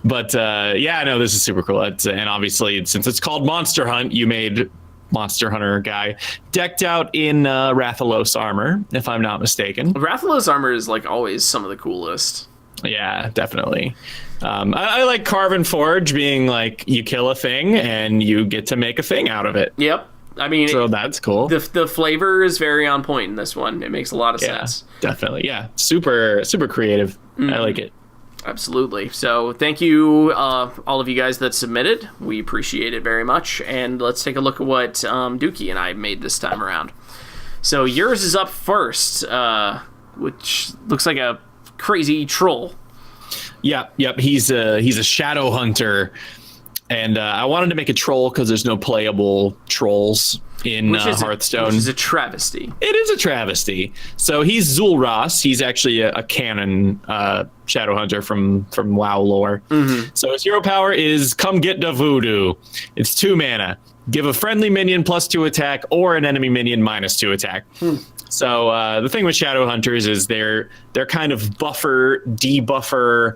C: But no, this is super cool. And obviously, since it's called Monster Hunt, you made Monster Hunter Guy decked out in Rathalos armor, if I'm not mistaken.
A: Rathalos armor is like always some of the coolest.
C: Yeah, definitely. I like Carve and Forge being like you kill a thing and you get to make a thing out of it.
A: Yep. I mean,
C: so that's cool.
A: The flavor is very on point in this one. It makes a lot of sense.
C: Definitely. Yeah. Super creative. I like it.
A: Absolutely. So thank you, all of you guys that submitted. We appreciate it very much. And let's take a look at what Dookie and I made this time around. So yours is up first, which looks like a crazy troll.
C: Yep. He's a shadow hunter. And I wanted to make a troll because there's no playable trolls in Hearthstone.
A: Which is a travesty.
C: It is a travesty. So he's Zul'Ras. He's actually a canon shadow hunter from WoW lore. So his hero power is Come Get the Voodoo. It's 2 mana. Give a friendly minion +2 attack or an enemy minion -2 attack. So the thing with shadow hunters is they're kind of buffer, debuffer,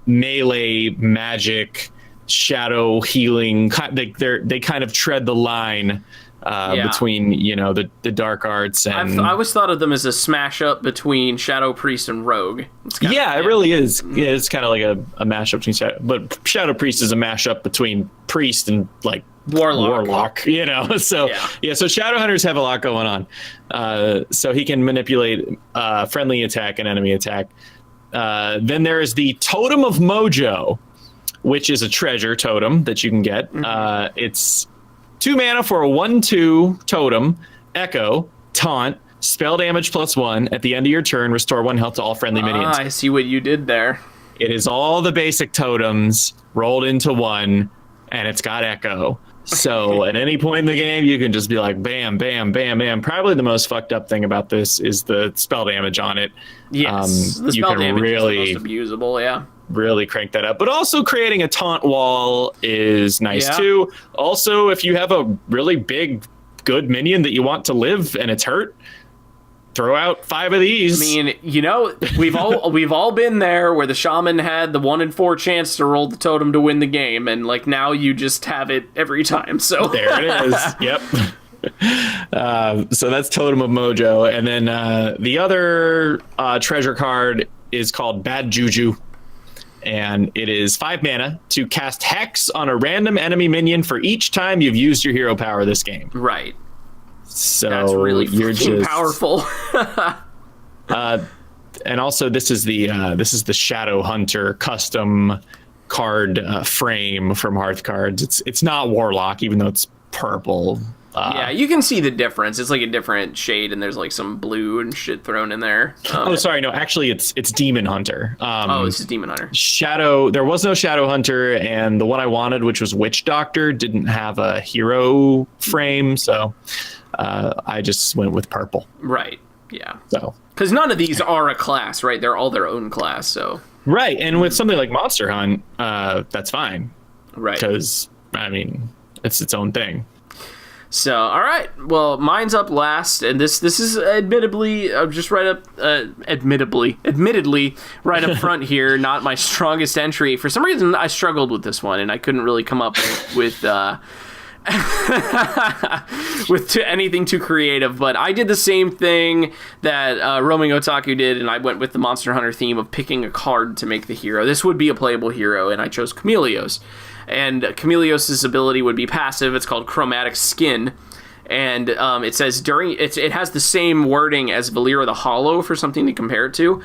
C: melee magic, shadow healing. They kind of tread the line between the dark arts and
A: I always thought of them as a smash up between Shadow Priest and Rogue.
C: It really is. Yeah, it's kind of like a mashup between but Shadow Priest is a mashup between Priest and like Warlock. So Shadow Hunters have a lot going on. So he can manipulate friendly attack and enemy attack. Then there is the Totem of Mojo, which is a treasure totem that you can get. It's 2 mana for a 1/2 totem, echo, taunt, spell damage +1. At the end of your turn, restore 1 health to all friendly minions.
A: I see what you did there.
C: It is all the basic totems rolled into one, and it's got echo. So at any point in the game, you can just be like, bam, bam, bam, bam. Probably the most fucked up thing about this is the spell damage on it.
A: Yes, the spell damage is the most abusable, yeah.
C: Really crank that up. But also creating a taunt wall is nice too. Also, if you have a really big, good minion that you want to live and it's hurt, throw out 5 of these.
A: I mean, we've all been there where the shaman had the 1 in 4 chance to roll the totem to win the game, and like now you just have it every time. So
C: there it is. Yep. So that's Totem of Mojo, and then the other treasure card is called Bad Juju. And it is 5 mana to cast Hex on a random enemy minion for each time you've used your hero power this game.
A: Right.
C: So
A: that's really
C: you're just
A: powerful.
C: And also this is the Shadow Hunter custom card frame from Hearth Cards. It's not Warlock, even though it's purple.
A: You can see the difference. It's like a different shade, and there's like some blue and shit thrown in there.
C: Sorry, no, actually it's Demon Hunter.
A: This is Demon Hunter.
C: There was no Shadow Hunter, and the one I wanted, which was Witch Doctor, didn't have a hero frame, so I just went with purple.
A: Right. Yeah.
C: So
A: because none of these are a class, right? They're all their own class. So
C: right, and with something like Monster Hunt, that's fine.
A: Right.
C: Because I mean, it's its own thing.
A: So, all right. Well, mine's up last, and this is admittedly just admittedly right up front here. Not my strongest entry. For some reason, I struggled with this one, and I couldn't really come up with anything too creative. But I did the same thing that Roaming Otaku did, and I went with the Monster Hunter theme of picking a card to make the hero. This would be a playable hero, and I chose Chameleos. And Chameleos' ability would be passive. It's called Chromatic Skin. And it says it has the same wording as Valera the Hollow for something to compare it to.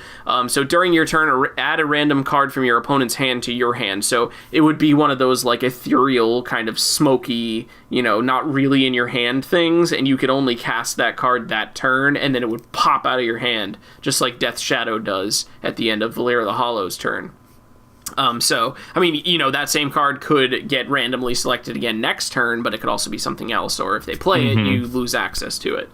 A: So during your turn, add a random card from your opponent's hand to your hand. So it would be one of those like ethereal kind of smoky, not really in your hand things. And you could only cast that card that turn, and then it would pop out of your hand, just like Death Shadow does at the end of Valera the Hollow's turn. So, I mean, that same card could get randomly selected again next turn, but it could also be something else, or if they play it, you lose access to it.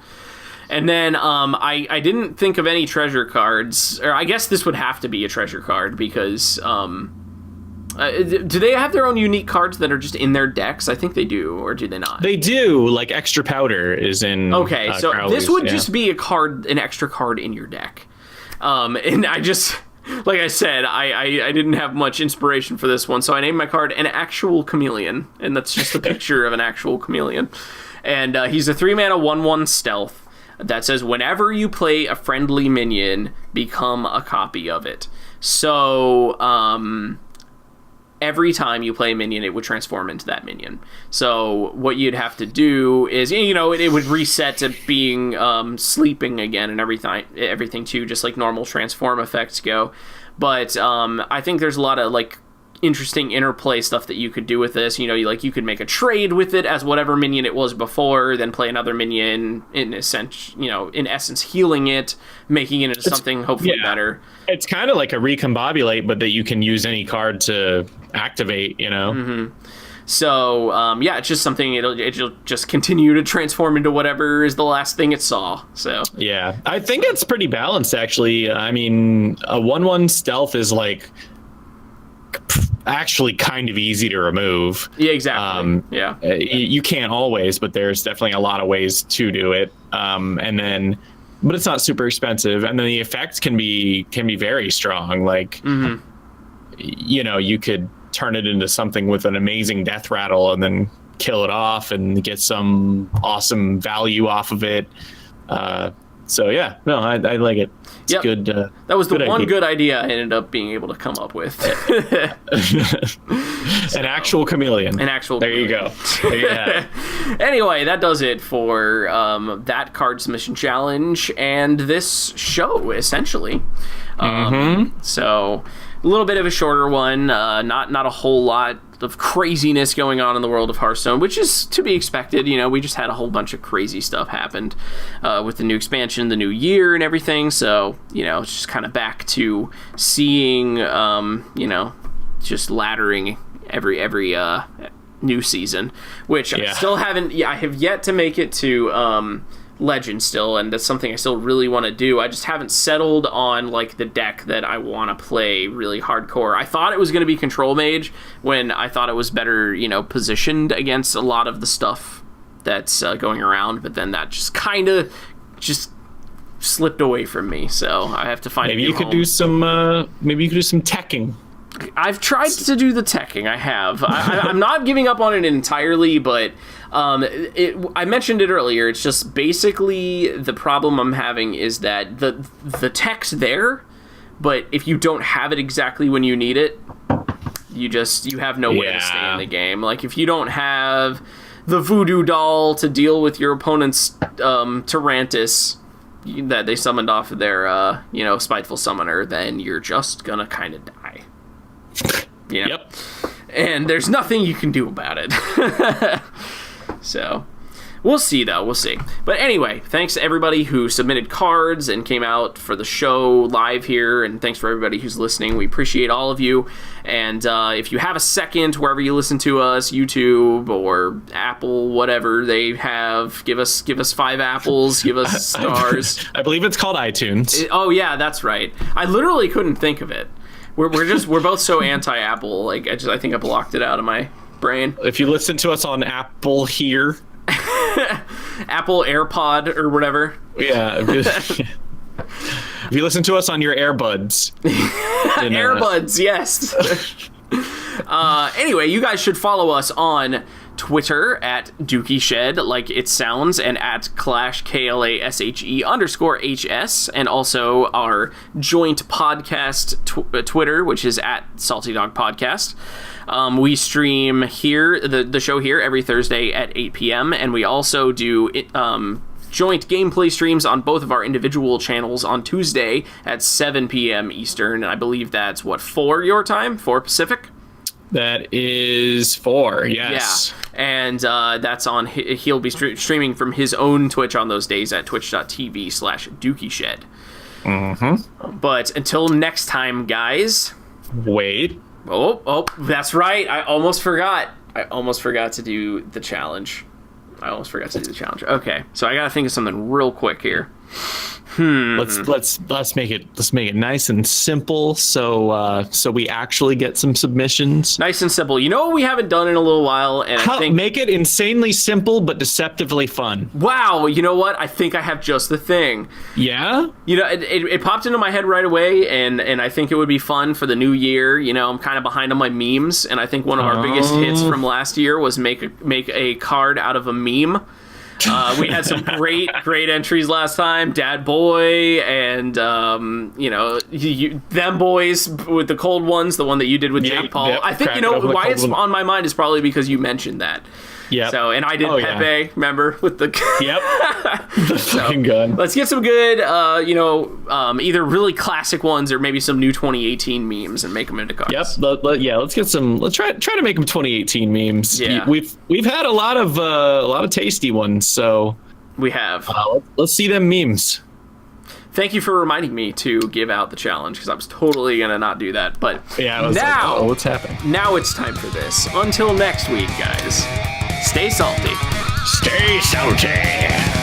A: And then I didn't think of any treasure cards, or I guess this would have to be a treasure card, because do they have their own unique cards that are just in their decks? I think they do, or do they not?
C: They do, like Extra Powder is in...
A: Okay, so
C: Crowley's,
A: this would just be an extra card in your deck. And I just... Like I said, I didn't have much inspiration for this one, so I named my card an Actual Chameleon, and that's just a picture of an actual chameleon. And he's a 3-mana 1/1 stealth that says whenever you play a friendly minion, become a copy of it. So every time you play a minion, it would transform into that minion. So what you'd have to do is, it would reset to being sleeping again and everything too, just like normal transform effects go. But I think there's a lot of like interesting interplay stuff that you could do with this. You could make a trade with it as whatever minion it was before, then play another minion in essence healing it, making it into something hopefully better.
C: It's kind of like a recombobulate, but that you can use any card to activate,
A: So, it's just something, it'll just continue to transform into whatever is the last thing it saw, so.
C: Yeah, I think it's pretty balanced, actually. I mean, a 1/1 stealth is, like, actually kind of easy to remove.
A: Yeah, exactly.
C: You can't always, but there's definitely a lot of ways to do it. But it's not super expensive, and then the effects can be very strong. Like, you could turn it into something with an amazing death rattle and then kill it off and get some awesome value off of it. I like it. It's good.
A: That was the one good idea I ended up being able to come up with.
C: An actual chameleon. There you go.
A: Anyway, that does it for that card submission challenge and this show, essentially. So a little bit of a shorter one, not a whole lot of craziness going on in the world of Hearthstone, which is to be expected. We just had a whole bunch of crazy stuff happened with the new expansion, the new year, and everything. So it's just kind of back to seeing just laddering every new season, which I still haven't. I have yet to make it to Legend still, and that's something I still really want to do. I just haven't settled on like the deck that I want to play really hardcore. I thought it was going to be Control Mage when I thought it was better, positioned against a lot of the stuff that's going around, but then that just kind of slipped away from me. So I have to find
C: maybe you could do some teching.
A: I've tried to do the teching. I have. I'm not giving up on it entirely, but I mentioned it earlier. It's just basically the problem I'm having is that the tech's there, but if you don't have it exactly when you need it, you have no way to stay in the game. Like if you don't have the voodoo doll to deal with your opponent's Tyrantus that they summoned off of their spiteful summoner, then you're just gonna kind of die.
C: Yep.
A: And there's nothing you can do about it. So we'll see, though. We'll see. But anyway, thanks to everybody who submitted cards and came out for the show live here, and thanks for everybody who's listening. We appreciate all of you. And if you have a second, wherever you listen to us, YouTube or Apple, whatever they have, give us 5 apples, give us stars.
C: I believe it's called iTunes.
A: Oh yeah, that's right. I literally couldn't think of it. We're both so anti-Apple. Like I think I blocked it out of my brain.
C: If you listen to us on Apple here,
A: Apple AirPod or whatever.
C: Yeah. If you listen to us on your earbuds.
A: Airbuds, yes. Anyway, you guys should follow us on Twitter at Dookie Shed, like it sounds, and at Clash KLASHE_HS, and also our joint podcast Twitter, which is at Salty Dog Podcast. We stream here, the show here, every Thursday at 8 p.m., and we also do joint gameplay streams on both of our individual channels on Tuesday at 7 p.m. Eastern, and I believe that's, 4 your time? 4 Pacific?
C: That is 4, yes.
A: Yeah, and that's on. He'll be streaming from his own Twitch on those days at twitch.tv/DookieShed.
C: Mm-hmm.
A: But until next time, guys.
C: Wait.
A: Oh, that's right. I almost forgot to do the challenge. Okay, so I gotta think of something real quick here.
C: Let's make it nice and simple, so we actually get some submissions.
A: Nice and simple. You know what we haven't done in a little while, and I think
C: make it insanely simple but deceptively fun.
A: Wow, you know what? I think I have just the thing.
C: Yeah?
A: You know, it popped into my head right away, and I think it would be fun for the new year. You know, I'm kind of behind on my memes, and I think one of our biggest hits from last year was make a card out of a meme. We had some great entries last time. Dad Boy and, them boys with the cold ones, the one that you did with Jake Paul.
C: Yep,
A: I think, why it's on my mind is probably because you mentioned that.
C: Yeah.
A: So, and I did Pepe, remember, with the...
C: Yep. The fucking gun.
A: Let's get some good, either really classic ones or maybe some new 2018 memes and make them into cards.
C: Yep. Let's get some. Let's try to make them 2018 memes.
A: Yeah.
C: We've had a lot of tasty ones, so
A: we have.
C: Let's see them memes.
A: Thank you for reminding me to give out the challenge, because I was totally gonna not do that. But now,
C: what's happening?
A: Now it's time for this. Until next week, guys. Stay salty.
C: Stay salty.